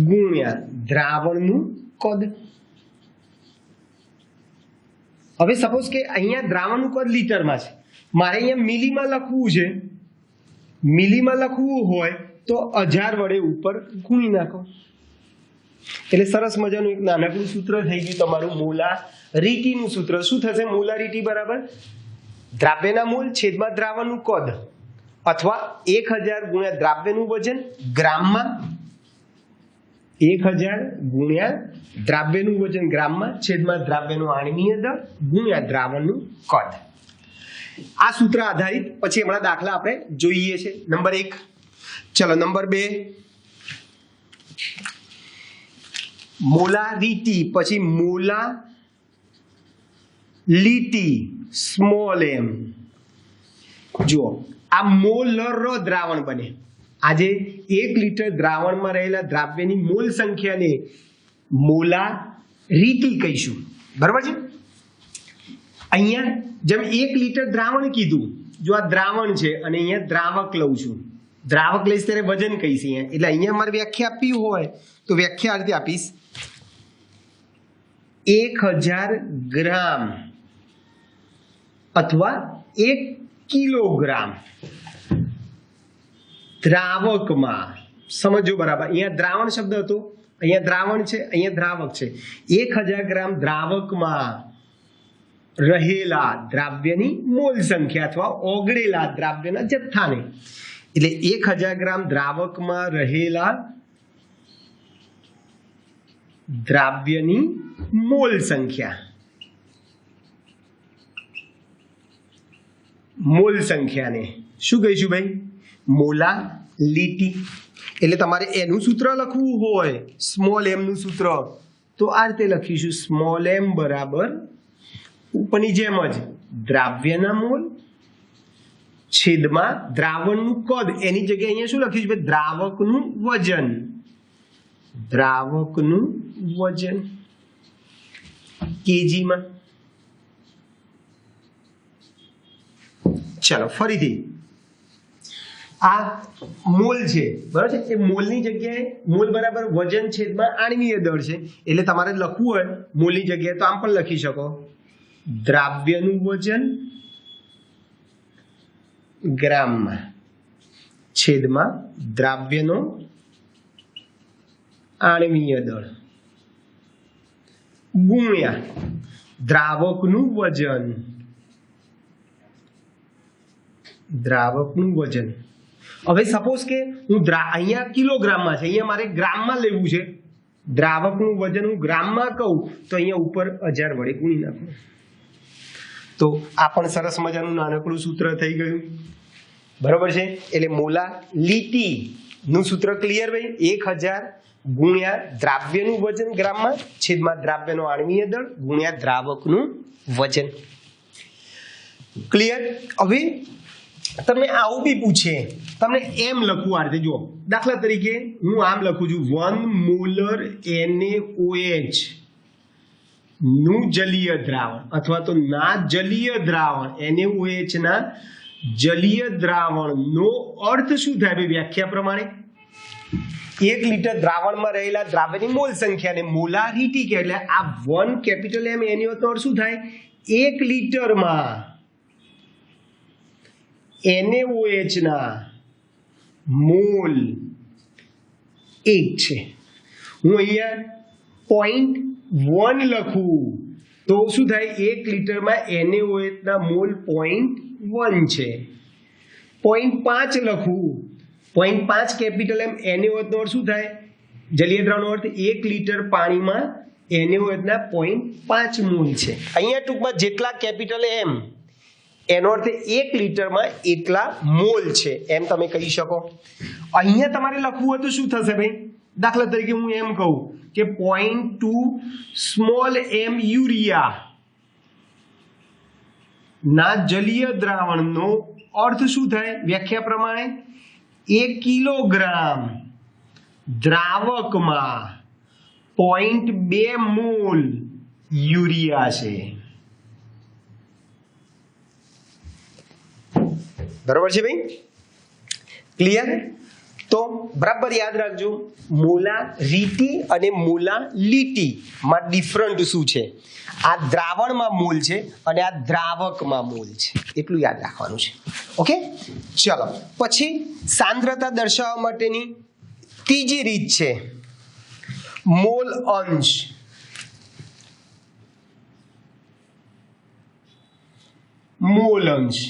ગુણ્યા દ્રાવણનું કદ. હવે સપોઝ કે અહીંયા દ્રાવણનું કદ લીટરમાં છે, મારે અહીંયા મિલીમાં લખવું છે. મિલીમાં લખવું હોય તો 1000 વડે ઉપર ગુણી નાખો, એટલે સરસ મજાનું એક નાનકડું સૂત્ર થઈ ગયું તમારું મોલારિટીનું સૂત્ર. શું થશે? મોલારિટી બરાબર દ્રાવ્યના મોલ છેદમાં દ્રાવણનું કદ, અથવા 1000 ગુણ્યા દ્રાવ્યનું વજન ગ્રામમાં, 1000 ગુણ્યા દ્રાવ્યનું વજન ગ્રામમાં છેદમાં દ્રાવ્યનું આણ્વીય દળ ગુણ્યા દ્રાવણનું કદ. આ સૂત્ર આધારિત પછી હમણાં દાખલા આપણે જોઈએ છે. નંબર 1. ચલો નંબર 2, મોલારિટી પછી મોલાલિટી સ્મોલ m. જુઓ, આ મોલર દ્રાવણ બને. આજે 1 લીટર દ્રાવણમાં રહેલા દ્રાવ્યની મોલ સંખ્યાને મોલારિટી કહીશું, બરાબર છે. અહીંયા જેમ 1 લીટર દ્રાવણ કીધું, જો આ દ્રાવણ છે અને અહીંયા દ્રાવક લઉં છું, દ્રાવક લઈશ ત્યારે વજન કહીશ અહીંયા, એટલે અહીંયા મારે વ્યાખ્યા આપવી હોય તો વ્યાખ્યા આ રીતે આપીશ, 1000 ગ્રામ અથવા 1 કિલોગ્રામ દ્રાવકમાં. સમજો બરાબર, અહીંયા દ્રાવણ શબ્દ હતો, અહીંયા દ્રાવણ છે, અહીંયા દ્રાવક છે. 1000 ગ્રામ દ્રાવકમાં રહેલા દ્રાવ્યની મોલ સંખ્યા અથવા ઓગળેલા દ્રાવ્યના જથ્થાને, એટલે 1000 ગ્રામ દ્રાવકમાં રહેલા દ્રાવ્યની મોલ સંખ્યા, મોલ સંખ્યાને શું કહીશું ભાઈ? મોલાલિટી. એટલે તમારે એનું સૂત્ર લખવું હોય, સ્મોલ m નું સૂત્ર, તો આ રીતે લખીશું, સ્મોલ m બરાબર ઉપરની જેમ જ દ્રાવ્યના મોલ છેદમાં દ્રાવણનું કદ. એની જગ્યાએ અહીંયા શું લખીશું? દ્રાવકનું વજન, દ્રાવકનું વજન કેજીમાં. ચલો ફરીથી, આ મોલ છે, બરાબર છે. એ મોલની જગ્યાએ મોલ બરાબર વજન છેદમાં આણ્વીય દળ છે, એટલે તમારે લખવું હોય મોલની જગ્યાએ તો આમ પણ લખી શકો, દ્રાવ્યનું વજન ગ્રામમાં છેદમાં દ્રાવ્યનો આણ્વીય દળ ગુણ્યા દ્રાવકનું વજન, દ્રાવકનું વજન. હવે સપોઝ કે હું અહીંયા કિલોગ્રામમાં છે, અહીંયા મારે ગ્રામમાં લેવું છે, દ્રાવકનું વજન હું ગ્રામમાં કહું તો અહીંયા ઉપર 1000 વડે ગુણી નાખું, તો આ પણ સરસ મજાનું નાનકડું સૂત્ર થઈ ગયું, બરોબર છે. એટલે મોલાલિટી નું સૂત્ર ક્લિયર ભાઈ? 1000 ગુણ્યા દ્રાવ્યનું વજન ગ્રામમાં છેદમાં દ્રાવ્યનો આણ્વીય દળ ગુણ્યા દ્રાવકનું વજન. ક્લિયર? હવે તમને આવું બી પૂછે, તમને એમ લખવું આ રીતે. જુઓ, દાખલા તરીકે હું આમ લખું છું, 1 મોલર NaOH નું જલીય દ્રાવણ અથવા તો ના જલીય દ્રાવણ NaOH ના જલીય દ્રાવણનો અર્થ શું થાય ભાઈ? વ્યાખ્યા પ્રમાણે 1 લીટર દ્રાવણમાં રહેલા દ્રાવ્યની મોલ સંખ્યાને મોલારિટી કહે. એટલે આ 1 કેપિટલ M એનો અર્થ શું થાય? 1 લીટરમાં NaOH ના મોલ 1 છે. હું અહીંયા 0.1 લખું તો શું થાય? 1 લીટરમાં NaOH ના મોલ 0.1 છે. 0.5 લખું, 0.5 કેપિટલ M NaOH નો અર્થ શું થાય? જલીય દ્રાવણનો અર્થ 1 લીટર પાણીમાં NaOH ના 0.5 મોલ છે. અહીંયા ટૂંકમાં જેટલા કેપિટલ M એનો અર્થ 1 લીટરમાં એટલા મોલ છે એમ તમે કહી શકો. અહીંયા તમારે લખવું હોય તો શું થશે ભાઈ? દાખલા તરીકે હું એમ કહું કે 0.2 સ્મોલ m યુરિયા ના જલીય દ્રાવણનો અર્થ શું થાય? વ્યાખ્યા પ્રમાણે 1 કિલોગ્રામ દ્રાવકમાં 0.2 મોલ યુરિયા છે. બરોબર છે ભાઈ? ક્લિયર? તો બરાબર યાદ રાખજો, મોલારિટી અને મોલાલિટી માં ડિફરન્ટ શું છે? આ દ્રાવણમાં મોલ છે અને આ દ્રાવકમાં મોલ છે, એટલું યાદ રાખવાનું છે. ઓકે, ચલો પછી સાંદ્રતા દર્શાવવા માટેની ત્રીજી રીત છે મોલ અંશ. મોલ અંશ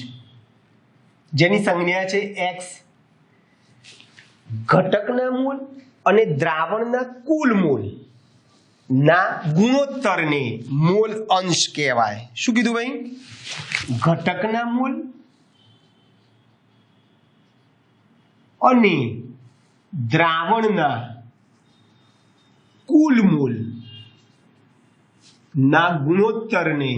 જેની સંજ્ઞા છે x. ઘટકના મોલ અને દ્રાવણના કુલ મોલ ના ગુણોત્તરને મોલ અંશ કહેવાય. શું કીધું ભાઈ? ઘટકના મોલ અને દ્રાવણના કુલ મોલ ના ગુણોત્તરને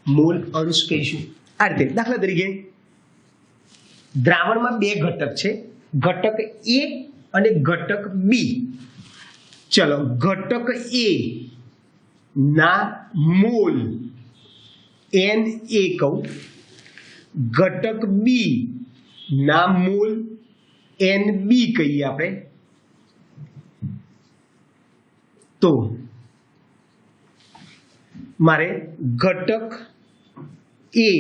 મોલ અંશ કહીશું. આ રીતે દાખલા તરીકે દ્રાવણમાં બે ઘટક છે, ઘટક A અને ઘટક B. ચલો, ઘટક A ના મોલ Na કહું, ઘટક B ના મોલ Nb કહીએ આપણે. તો મારે ઘટક A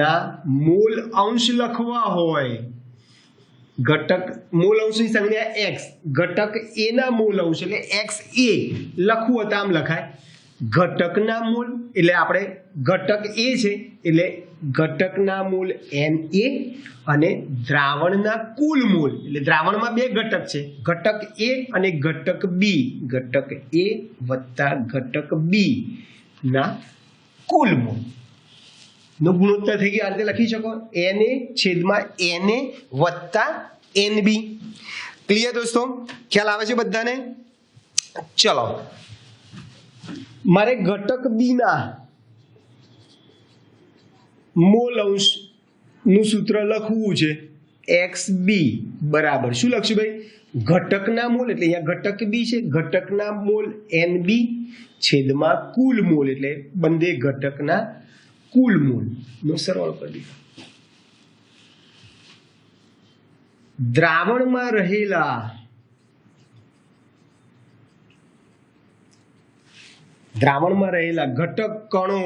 ના મોલ અંશ લખવા હોય, ઘટક મોલ અંશની સંજ્ઞા x, ઘટક A ના મોલ અંશ એટલે XA લખવું હોય તો આમ લખાય. ઘટકના મોલ એટલે આપણે ઘટક A છે એટલે ઘટકના મોલ Na અને દ્રાવણના કુલ મોલ એટલે દ્રાવણમાં બે ઘટક છે, ઘટક A અને ઘટક B. ઘટક A વત્તા ઘટક B ના કુલ મોલ નો ગુણોત્તર થઈ ગયો. આ રીતે લખી શકો Na છેદમાં Na વત્તા Nb. ક્લિયર દોસ્તો? ખ્યાલ આવે છે બધાને? ચલો, મારે ઘટક B ના મોલ અંશ નું સૂત્ર લખવું છે. XB બરાબર શું લખશું ભાઈ? ઘટકના મોલ એટલે અહીંયા ઘટક B છે, ઘટકના મોલ Nb છેદમાં કુલ મોલ એટલે બંને ઘટકના કુલ મોલ નો સરવાળો કરી દીધો. દ્રાવણમાં રહેલા ઘટક કણો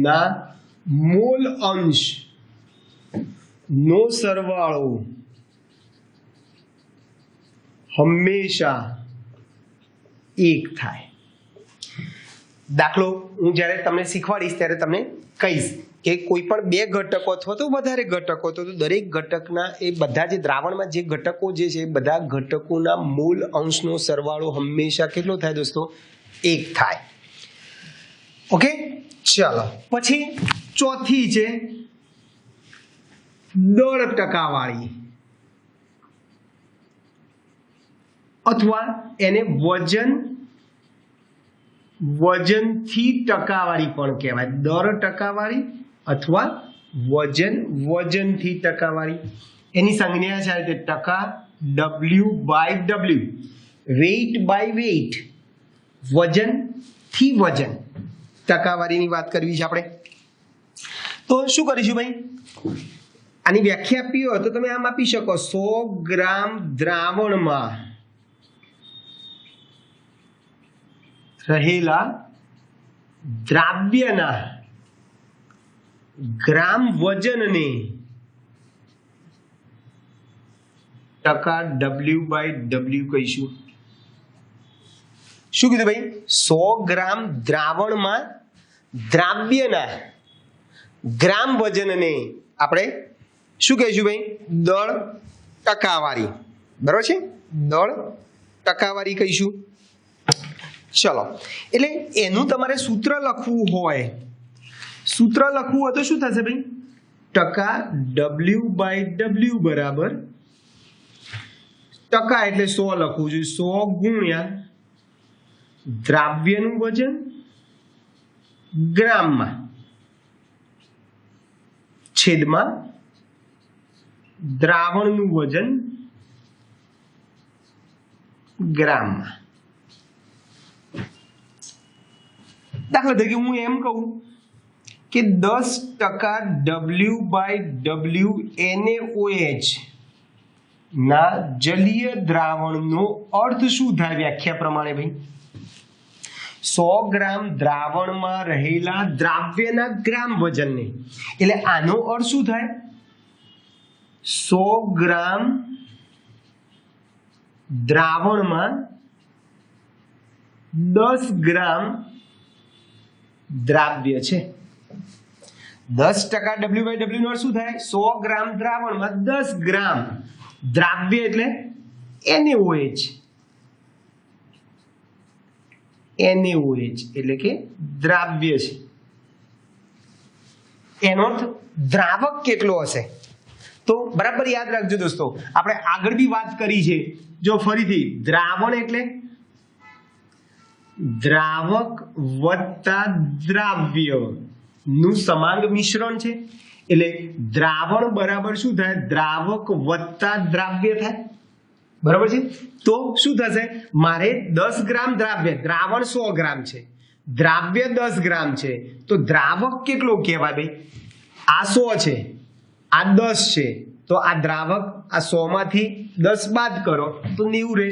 ના મોલ અંશ નો સરવાળો હંમેશા 1 થાય. દાખલો હું જ્યારે તમને શીખવાડીશ ત્યારે તમને કહીશ કે કોઈ પણ બે ઘટકો અથવા તો વધારે ઘટકો તો દરેક ઘટકના એ બધા જે દ્રાવણમાં જે ઘટકો જે છે બધા ઘટકોના મૂલ અંશનો સરવાળો હંમેશા કેટલો થાય દોસ્તો? 1 થાય. ઓકે, ચલો પછી ચોથી છે દળ ટકાવાળી અથવા એને વજનથી ટકાવારી પણ કહેવાય. દર ટકાવારી અથવા વજનથી ટકાવારી. એની સંજ્ઞા છે રીતે ટકા W/W, વેઇટ બાય વેઇટ, વજનથી વજન. ટકાવારીની વાત કરવી છે આપણે. તો શું કરીશું ભાઈ? આની વ્યાખ્યા આપી હોય તો તમે આમ આપી શકો, 100 ગ્રામ દ્રાવણમાં રહેલા દ્રાવ્યના ગ્રામ વજનને ટકા W/W કહીશું. શું કીધું ભાઈ? 100 ગ્રામ દ્રાવણમાં દ્રાવ્યના ગ્રામ વજનને આપણે શું કહીશું ભાઈ? દળ ટકાવારી. બરાબર છે? દળ ટકાવારી કહીશું. ચલો, એટલે એનું તમારે સૂત્ર લખવું હોય તો શું થશે ભાઈ? ટકા W/W બરાબર ટકા એટલે 100 લખવું જોઈએ. 100 ગુણ્યા દ્રાવ્યનું વજન ગ્રામમાં છેદમાં દ્રાવણનું વજન ગ્રામમાં. દાખલા તરીકે હું એમ કહું કે 10% W/W NaOH ના જલીય દ્રાવણનો અર્થ શું થાય વ્યાખ્યા પ્રમાણે ભાઈ? 100 ગ્રામ દ્રાવણમાં રહેલા દ્રાવ્યના ગ્રામ વજનને, એટલે આનો અર્થ શું થાય? 100 ગ્રામ દ્રાવણમાં 10 ગ્રામ દ્રાવ્ય છે. 10% W/W નો અર્થ શું થાય? 100 ગ્રામ દ્રાવણમાં 10 ગ્રામ દ્રાવ્ય એટલે NaOH. NaOH એટલે કે દ્રાવ્ય છે. એનો અર્થ દ્રાવક કેટલો હશે? તો બરાબર યાદ રાખજો દોસ્તો, આપણે આગળ બી વાત કરી છે. જો ફરીથી, દ્રાવણ એટલે દ્રાવક વત્તા દ્રાવ્ય નું સમાંગ મિશ્રણ છે. એટલે દ્રાવણ બરાબર શું થાય? દ્રાવક વત્તા દ્રાવ્ય થાય. બરાબર છે? તો શું થશે? મારે 10 ગ્રામ દ્રાવ્ય, દ્રાવણ 100 ગ્રામ છે, દ્રાવ્ય 10 ગ્રામ છે, તો દ્રાવક કેટલો કહેવાય ભાઈ? આ 100 છે, આ 10 છે, તો આ દ્રાવક આ 100 માંથી 10 બાદ કરો તો 90 રહે.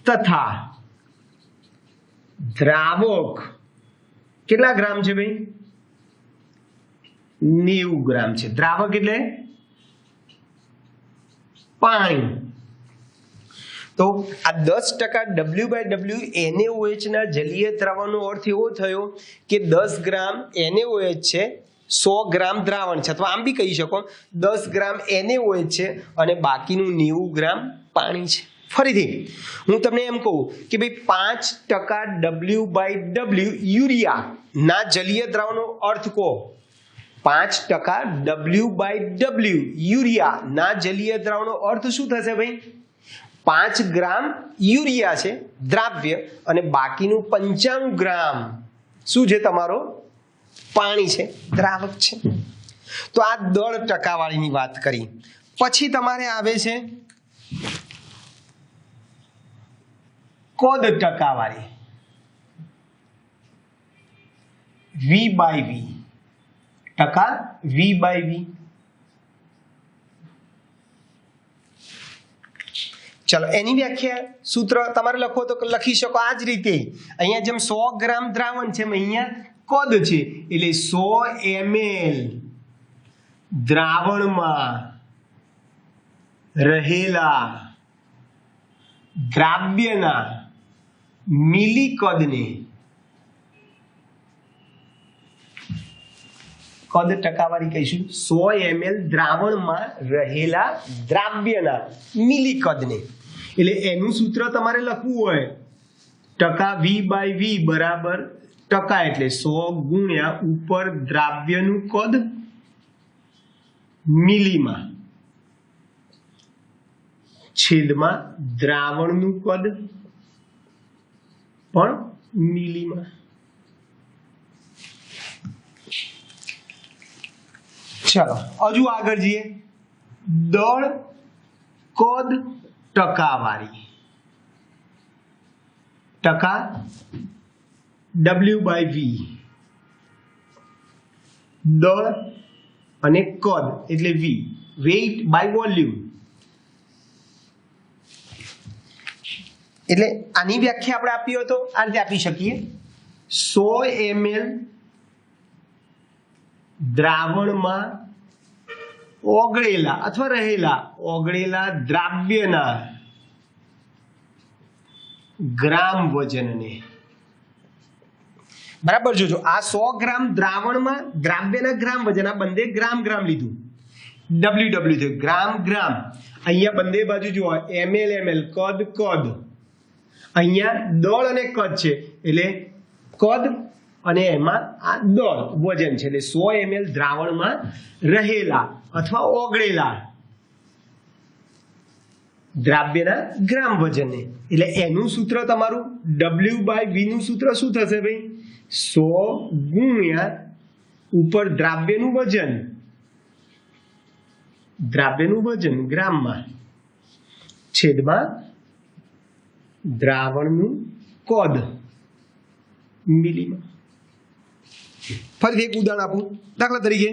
તથા દ્રાવક કેટલા ગ્રામ છે ભાઈ? 90 ગ્રામ છે. દ્રાવક એટલે પાણી. તો આ 10% W/W NaOH ના જલીય દ્રાવણનો અર્થ એવો થયો કે 10 ગ્રામ NaOH છે, 100 ગ્રામ દ્રાવણ છે, અથવા આમ બી કહી શકો 10 ગ્રામ NaOH છે અને બાકીનું 90 ગ્રામ પાણી છે. ફરીથી હું તમને એમ કહું કે ભાઈ 5% W/W યુરિયા ના જલીય દ્રાવણનો અર્થ કહો. 5% W/W યુરિયા ના જલીય દ્રાવણનો અર્થ શું થશે ભાઈ? 5 ગ્રામ યુરિયા છે દ્રાવ્ય અને બાકીનું 95 ગ્રામ શું છે? તમારો પાણી છે, દ્રાવક છે. તો આ દળ ટકાવાળીની વાત કરી. પછી તમારે આવે છે કદ ટકાવારી, V/V ટકા V/V. ચલો એની વ્યાખ્યા સૂત્ર તમારે લખો તો લખી શકો આ જ રીતે. અહીંયા જેમ 100 ગ્રામ દ્રાવણ છે, અહીંયા કદ છે, એટલે 100 ml દ્રાવણમાં રહેલા દ્રાવ્યના મિલી કદને કદ ટકાવારી કહીશું. 100 ml દ્રાવણમાં રહેલા દ્રાવ્યના મિલી કદને, એટલે એનું સૂત્ર તમારે લખવું હોય ટકા V/V બરાબર ટકા એટલે 100 ગુણ્યા ઉપર દ્રાવ્યનું કદ મિલીમાં છેદમાં દ્રાવણનું કદ પણ મિલીમાં. ચાલો હજુ આગળ જઈએ. દળ કદ ટકાવારી, ટકા W/V, દળ અને કદ એટલે V, વેઇટ બાય વોલ્યુમ. એટલે આની વ્યાખ્યા આપણે આપી હોય તો આ રીતે આપી શકીએ. 100 ml દ્રાવણમાં ઓગળેલા અથવા રહેલા ઓગળેલા દ્રાવ્યના ગ્રામ વજનને, બરાબર જોજો, આ 100 ગ્રામ દ્રાવણમાં દ્રાવ્યના ગ્રામ વજન, આ બંને ગ્રામ ગ્રામ લીધું, W/W થયું, ગ્રામ ગ્રામ. અહીંયા બંને બાજુ જુઓ ml ml, કદ કદ. અહીંયા દળ અને કદ છે, એટલે કદ અને એમાં આ દળ વજન છે, એટલે 100 ml દ્રાવણમાં રહેલા અથવા ઓગળેલા દ્રાવ્યના ગ્રામ વજનને, એટલે એનું સૂત્ર તમારું W/V નું સૂત્ર શું થશે ભાઈ? 100 ગુણ્યા ઉપર દ્રાવ્યનું વજન ગ્રામમાં છેદમાં દ્રાવણનું કદ મિલીમાં. ફરી એક ઉદાહરણ આપું. દાખલા તરીકે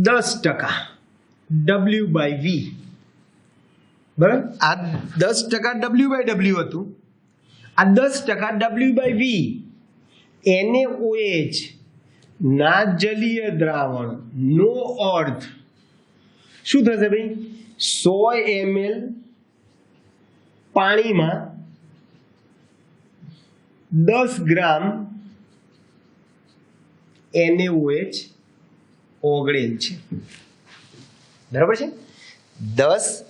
%, W/V, બરાબર? આ 10% W/W હતું, આ 10% W/V. NaOH ના જલીય દ્રાવણ નો અર્થ શું થશે ભાઈ? 100 ml પાણીમાં 10 ગ્રામ NaOH ઓગળેલ છે, બરાબર છે? 10%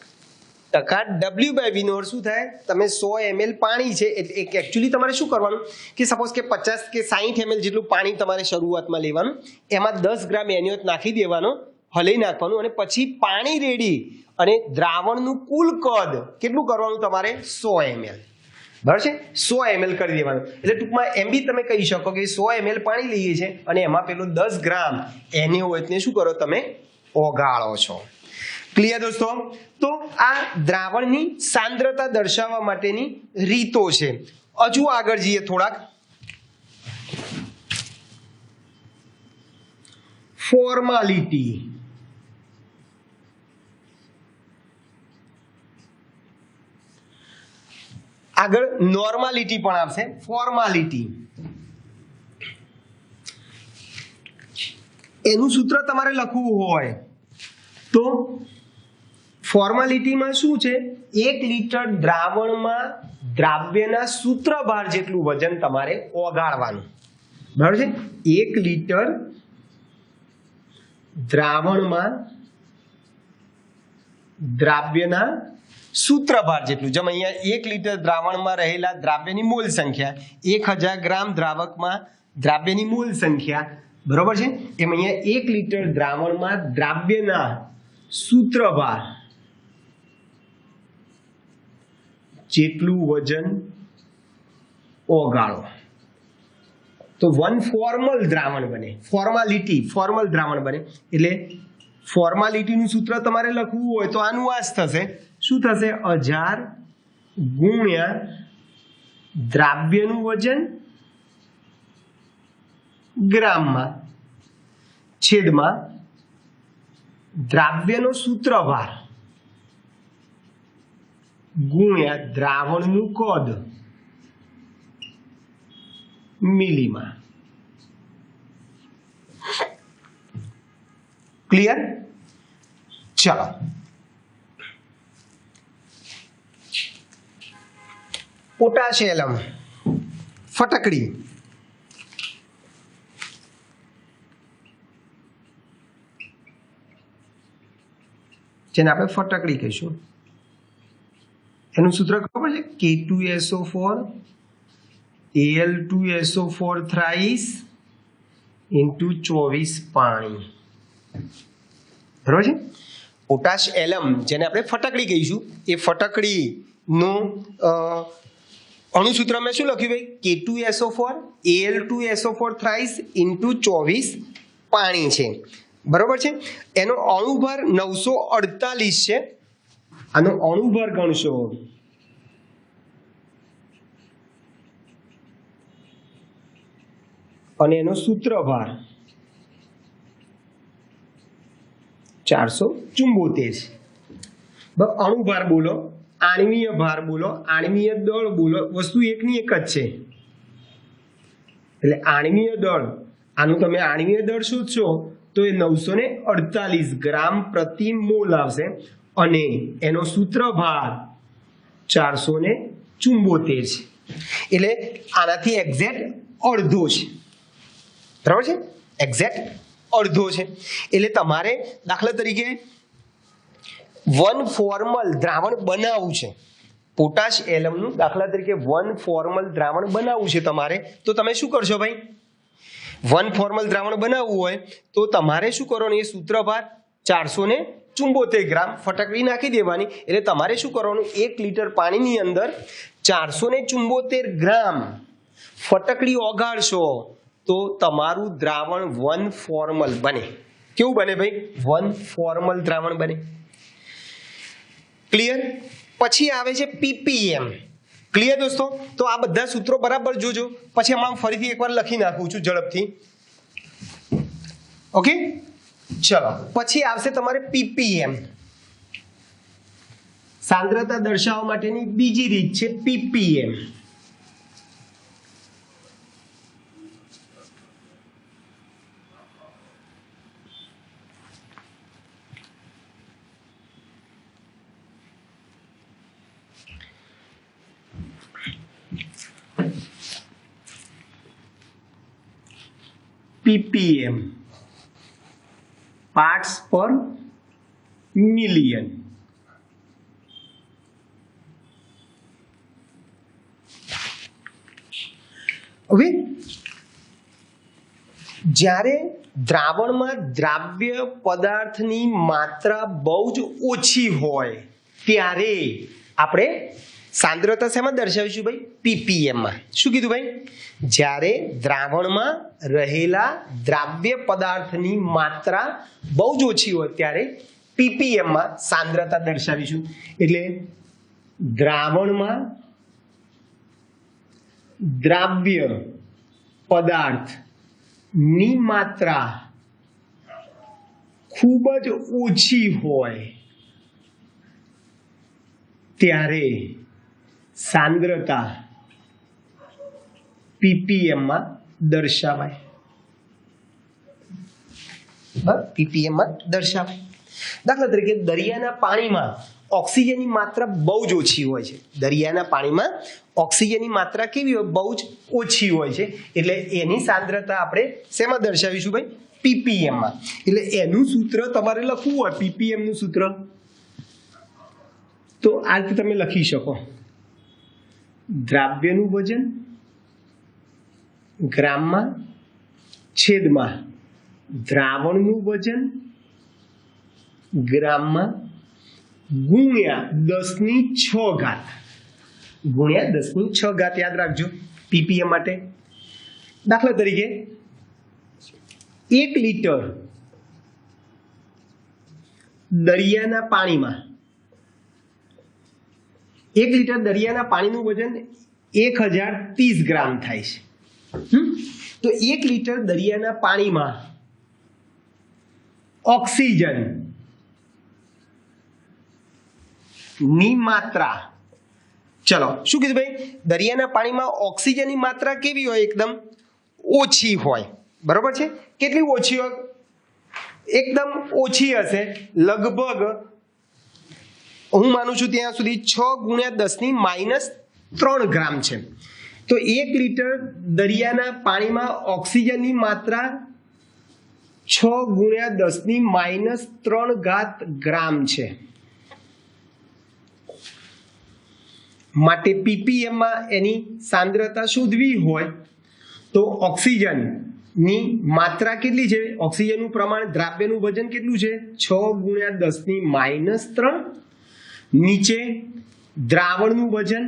W/V નો અર્થ શું થાય? તમે 100 ml પાણી છે એટલે એકચ્યુઅલી તમારે શું કરવાનું કે સપોઝ કે 50 કે 60 ml જેટલું પાણી તમારે શરૂઆતમાં લેવાનું, એમાં 10 ગ્રામ NaOH નાખી દેવાનો, હલાઈ નાખવાનું, અને પછી પાણી રેડી અને દ્રાવણનું કુલ કદ કેટલું કરવાનું તમારે? 100 ml, બરાબર છે? 100 ml કરી દેવાનું. એટલે ટૂંકમાં એમ બી તમે કહી શકો કે 100 ml પાણી લઈએ છે અને એમાં પેલું 10 ગ્રામ NaOH ને શું કરો? તમે ઓગાળો છો. ક્લિયર દોસ્તો? તો આ દ્રાવણની સાંદ્રતા દર્શાવવા માટેની રીતો છે. હજુ આગળ જઈએ થોડાક. ફોર્માલિટી. આગળ નોર્માલિટી પણ આવશે. ફોર્માલિટી એનું સૂત્ર તમારે લખવું હોય તો ફોર્માલિટીમાં શું છે? 1 લિટર દ્રાવણમાં દ્રાવ્યના સૂત્રભાર જેટલું વજન તમારે ઓગાળવાનું, બરાબર છે? 1 લિટર દ્રાવણમાં દ્રાવ્યના સૂત્રભાર જેટલું, જેમ અહીંયા 1 લિટર દ્રાવણમાં રહેલા દ્રાવ્યની મોલ સંખ્યા, 1000 ગ્રામ દ્રાવકમાં દ્રાવ્યની મોલ સંખ્યા, બરોબર છે? એમ અહીંયા 1 લિટર દ્રાવણમાં દ્રાવ્યના સૂત્રભાર જેટલું વજન ઓગાળો તો વન ફોર્મલ દ્રાવણ બને. ફોર્મલ દ્રાવણ બને. એટલે ફોર્માલિટીનું સૂત્ર તમારે લખવું હોય તો આનું આ થશે. શું થશે? 1000 ગુણ્યા દ્રાવ્યનું વજન ગ્રામમાં છેદમાં દ્રાવ્યનો સૂત્રભાર ગુણ્યા દ્રાવણનું કદ મિલીમાં. ક્લિયર? ચલો પોટાશિયમ ફટકડી. જેને આપણે ફટકડી કહીશું. એનું સૂત્ર ખબર છે? K2SO4 Al2SO4 થ્રાઈસ ઇન્ટુ 24 પાણી, બરોબર છે? પોટાશ એલમ જેને આપણે ફટકડી કહીશું, એ ફટકડીનું અણુસૂત્ર મેં શું લખ્યું ભાઈ? K2SO4 Al2SO4 થ્રાઈસ ઇન્ટુ 24 પાણી છે, બરોબર છે? એનો અણુભાર 948 છે. આનો અણુભાર ગણશો અને એનો સૂત્રભાર 474 છે. અણુભાર બોલો, આણ્વીય ભાર બોલો, આણ્વીય દળ બોલો, વસ્તુ એકની એક જ છે. એટલે આણ્વીય દળ, આનું તમે આણ્વીય દળ શોધશો તો એ 948 ગ્રામ પ્રતિ મોલ આવશે અને એનો સૂત્રભાર 474 છે. એટલે આનાથી એક્ઝેક્ટ અડધો છે, બરાબર છે? એક્ઝેક્ટ અડધો છે. એટલે તમારે દાખલા તરીકે વન ફોર્મલ દ્રાવણ બનાવવું છે પોટાશ એલમનું દાખલા તરીકે 1 ફોર્મલ દ્રાવણ બનાવવું છે તમારે, તો તમે શું કરશો ભાઈ? 1 ફોર્મલ દ્રાવણ બનાવવું હોય તો તમારે શું કરવાનું? એ સૂત્રભાર 474 ગ્રામ ફટકડી નાખી દેવાની. એટલે તમારે શું કરવાનું? 1 લીટર પાણીની અંદર 474 ગ્રામ ફટકડી ઓગાળશો તો તમારું દ્રાવણ 1 ફોર્મલ બને. કેવું બને ભાઈ? 1 ફોર્મલ દ્રાવણ બને. ક્લિયર? પછી આવે છે પીપીએમ. ક્લિયર દોસ્તો? તો આ બધા સૂત્રો બરાબર જોજો. પછી હમણાં ફરીથી એકવાર લખી નાખું છું ઝડપથી. ઓકે, ચલો પછી આવશે તમારે પીપીએમ. સાંદ્રતા દર્શાવવા માટેની બીજી રીત છે PPM. ppm parts per million. હવે જ્યારે દ્રાવણમાં દ્રાવ્ય પદાર્થની માત્રા બહુ જ ઓછી હોય ત્યારે આપણે સાંદ્રતા શેમાં દર્શાવીશું ભાઈ? ppm માં. શું કીધું ભાઈ? જ્યારે દ્રાવણમાં રહેલા દ્રાવ્ય પદાર્થની માત્રા બહુ જ ઓછી હોય ત્યારે ppm માં સાંદ્રતા દર્શાવીશું. એટલે દ્રાવણમાં દ્રાવ્ય પદાર્થની માત્રા ખૂબ જ ઓછી હોય ત્યારે સાંદ્રતા ppm માં દર્શાવાય. ppm માં દર્શાવાય. દાખલા તરીકે દરિયાના પાણીમાં ઓક્સિજનની માત્રા બહુ જ ઓછી હોય છે. દરિયાના પાણીમાં ઓક્સિજનની માત્રા કેવી હોય? બહુ જ ઓછી હોય છે. એટલે એની સાંદ્રતા આપણે શેમાં દર્શાવીશું ભાઈ? ppm માં. એટલે એનું સૂત્ર તમારે લખવું હોય ppm નું સૂત્ર તો આ રીતે તમે લખી શકો. દ્રાવ્યનું વજન ગ્રામમાં છેદમાં દ્રાવણનું વજન ગ્રામમાં ગુણ્યા 10⁶ ગુણ્યા 10⁶ યાદ રાખજો ppm માટે. દાખલા તરીકે 1 લીટર દરિયાના પાણીમાં 1 લીટર દરિયાના પાણીનું વજન 1030 ગ્રામ થાય છે. તો 1 લીટર દરિયાના પાણીમાં ઓક્સિજન ની માત્રા, ચલો શું કીધું ભાઈ? દરિયાના પાણીમાં ઓક્સિજનની માત્રા કેવી હોય? એકદમ ઓછી હોય. બરોબર છે? કેટલી ઓછી હોય? એકદમ ઓછી હશે. લગભગ હું માનું છું ત્યાં સુધી 6 × 10⁻³ ગ્રામ છે. તો 1 લીટર દરિયાના પાણીમાં ઓક્સિજનની માત્રા 6 × 10⁻³ ગ્રામ છે. માટે ppm માં એની સાંદ્રતા શોધવી હોય તો ઓક્સિજનની માત્રા કેટલી છે? ઓક્સિજનનું પ્રમાણ, દ્રાવ્યનું વજન કેટલું છે? 6 × 10⁻³ નીચે દ્રાવણનું વજન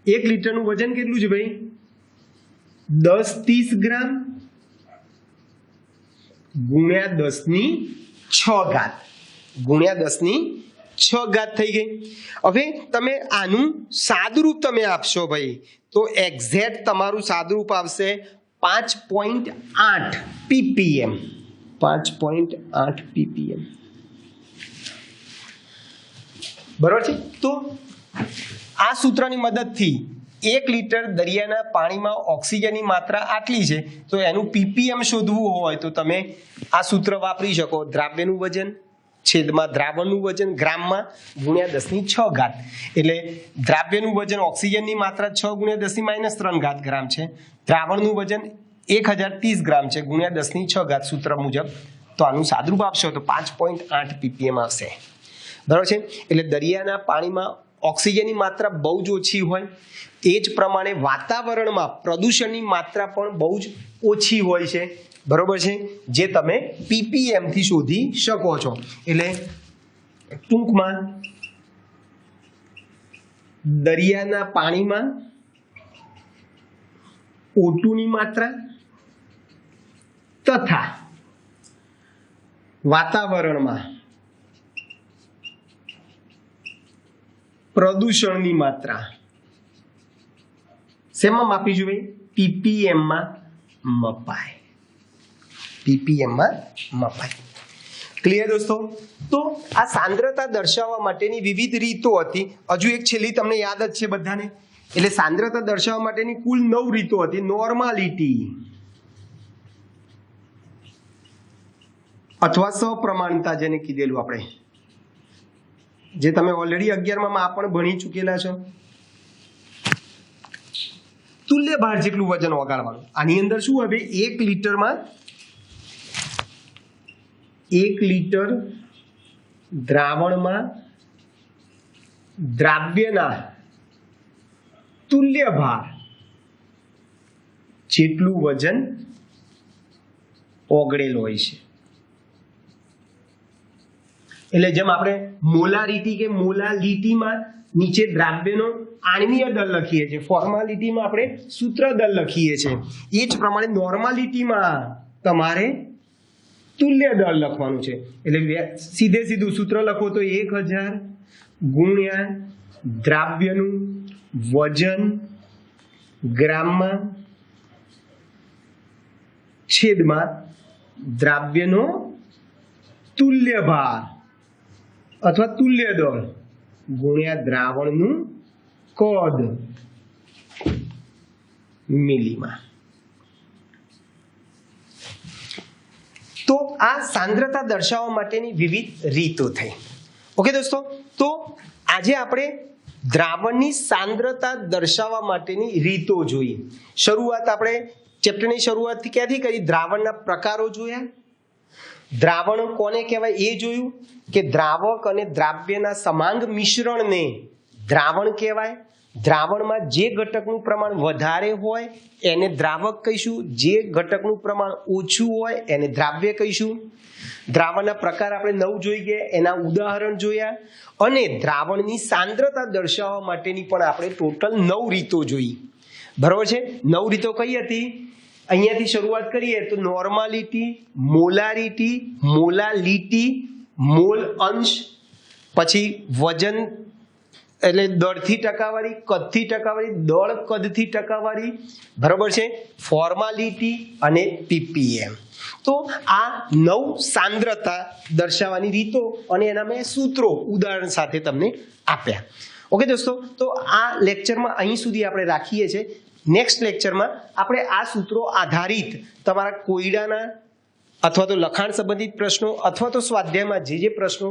1 લીટરનું વજન કેટલું છે ભાઈ? 1030 ગ્રામ ગુણ્યા 10⁶ ગુણ્યા 10⁶ થઈ ગઈ. હવે તમે આનું સાદુરૂપ તમે આપશો ભાઈ તો એક્ઝેક્ટ તમારું સાદુરૂપ આવશે 5.8 ppm. 5.8 ppm. બરોબર છે? તો આ સૂત્રની મદદથી 1 લીટર દરિયાના પાણીમાં ઓક્સિજનની માત્રા આટલી છે તો એનું ppm શોધવું હોય તો તમે આ સૂત્ર વાપરી શકો. દ્રાવ્યનું વજન છેદમાં દ્રાવણનું વજન ગ્રામમાં ગુણ્યા 10⁶. એટલે દ્રાવ્યનું વજન ઓક્સિજનની માત્રા 6 × 10⁻³ ગ્રામ છે. દ્રાવણનું વજન 1030 ગ્રામ છે ગુણ્યા 10⁶ સૂત્ર મુજબ. તો આનું સાદુરૂપ આપશો તો 5.8 ppm આવશે. બરાબર છે? એટલે દરિયાના પાણીમાં ઓક્સિજનની માત્રા બહુ જ ઓછી હોય, એ જ પ્રમાણે વાતાવરણમાં પ્રદૂષણની માત્રા પણ બહુ જ ઓછી હોય છે, બરોબર છે, જે તમે ppm થી શોધી શકો છો. એટલે ટૂંકમાં દરિયાના પાણીમાં O2 ની માત્રા તથા વાતાવરણમાં પ્રદૂષણની માત્રા શેમાં માપી જોઈએ? ppm માં મપાય. ppm માં મપાય. ક્લિયર દોસ્તો? તો આ સાંદ્રતા દર્શાવવા માટેની વિવિધ રીતો હતી. હજુ એક છેલ્લી તમને યાદ જ છે બધાને. એટલે સાંદ્રતા દર્શાવવા માટેની કુલ 9 રીતો હતી. નોર્માલિટી અથવા સપ્રમાણતા જેને કીધેલું આપણે, જે તમે ઓલરેડી 11 માં પણ ભણી ચૂકેલા છો. તુલ્ય ભાર જેટલું વજન ઓગાળવાનું. આની અંદર શું હવે 1 લીટરમાં 1 લીટર દ્રાવણમાં દ્રાવ્યના તુલ્ય ભાર જેટલું વજન ઓગળેલ હોય છે. એટલે જેમ આપણે મોલારિટી કે મોલાલિટીમાં નીચે દ્રાવ્યનો આણ્વીય દળ લખીએ છીએ, ફોર્માલિટીમાં આપણે સૂત્ર દળ લખીએ છીએ, એ જ પ્રમાણે નોર્માલિટીમાં તમારે તુલ્ય દળ લખવાનું છે. એટલે સીધે સીધું સૂત્ર લખો તો 1000 ગુણ્યા દ્રાવ્યનું વજન ગ્રામમાં છેદમાં દ્રાવ્યનો તુલ્ય ભાર અથવા તુલ્ય દળ ગુણ્યા દ્રાવણનું કદ મિલીમાં. તો આ સાંદ્રતા દર્શાવવા માટેની વિવિધ રીતો થઈ. ઓકે દોસ્તો, તો આજે આપણે દ્રાવણની સાંદ્રતા દર્શાવવા માટેની રીતો જોઈ. શરૂઆત આપણે ચેપ્ટરની શરૂઆતથી ક્યાંથી કરી? દ્રાવણના પ્રકારો જોયા. દ્રાવણ કોને કહેવાય એ જોયું કે દ્રાવક અને દ્રાવ્યના સમાંગ મિશ્રણને દ્રાવણ કહેવાય. દ્રાવણમાં જે ઘટકનું પ્રમાણ વધારે હોય એને દ્રાવક કહીશું, જે ઘટકનું પ્રમાણ ઓછું હોય એને દ્રાવ્ય કહીશું. દ્રાવણના પ્રકાર આપણે 9 જોઈ ગયા, એના ઉદાહરણ જોયા, અને દ્રાવણની સાંદ્રતા દર્શાવવા માટેની પણ આપણે ટોટલ 9 રીતો જોઈ. બરોબર છે? 9 રીતો કઈ હતી? અહીંયાથી શરૂઆત કરીએ તો નોર્માલિટી, મોલારિટી, મોલાલિટી, મોલ અંશ, પછી વજન એટલે દળથી ટકાવારી, કદથી ટકાવારી, દળ કદથી ટકાવારી, બરાબર છે, ફોર્માલિટી અને ppm. તો આ 9 સાંદ્રતા દર્શાવવાની રીતો અને એના મેં સૂત્રો ઉદાહરણ સાથે તમને આપ્યા. ઓકે દોસ્તો, તો આ લેક્ચરમાં અહીં સુધી આપણે રાખીએ છીએ. નેક્સ્ટ લેક્ચરમાં આપણે આ સૂત્રો આધારિત તમારા કોયડાના અથવા તો લખાણ સંબંધિત પ્રશ્નો અથવા તો સ્વાધ્યાયમાં જે પ્રશ્નો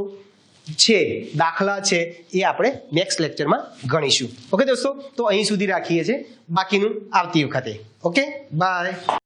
છે, દાખલા છે, એ આપણે નેક્સ્ટ લેક્ચરમાં ગણીશું. ઓકે દોસ્તો, તો અહીં સુધી રાખીએ છીએ, બાકીનું આવતી વખતે. Okay, by.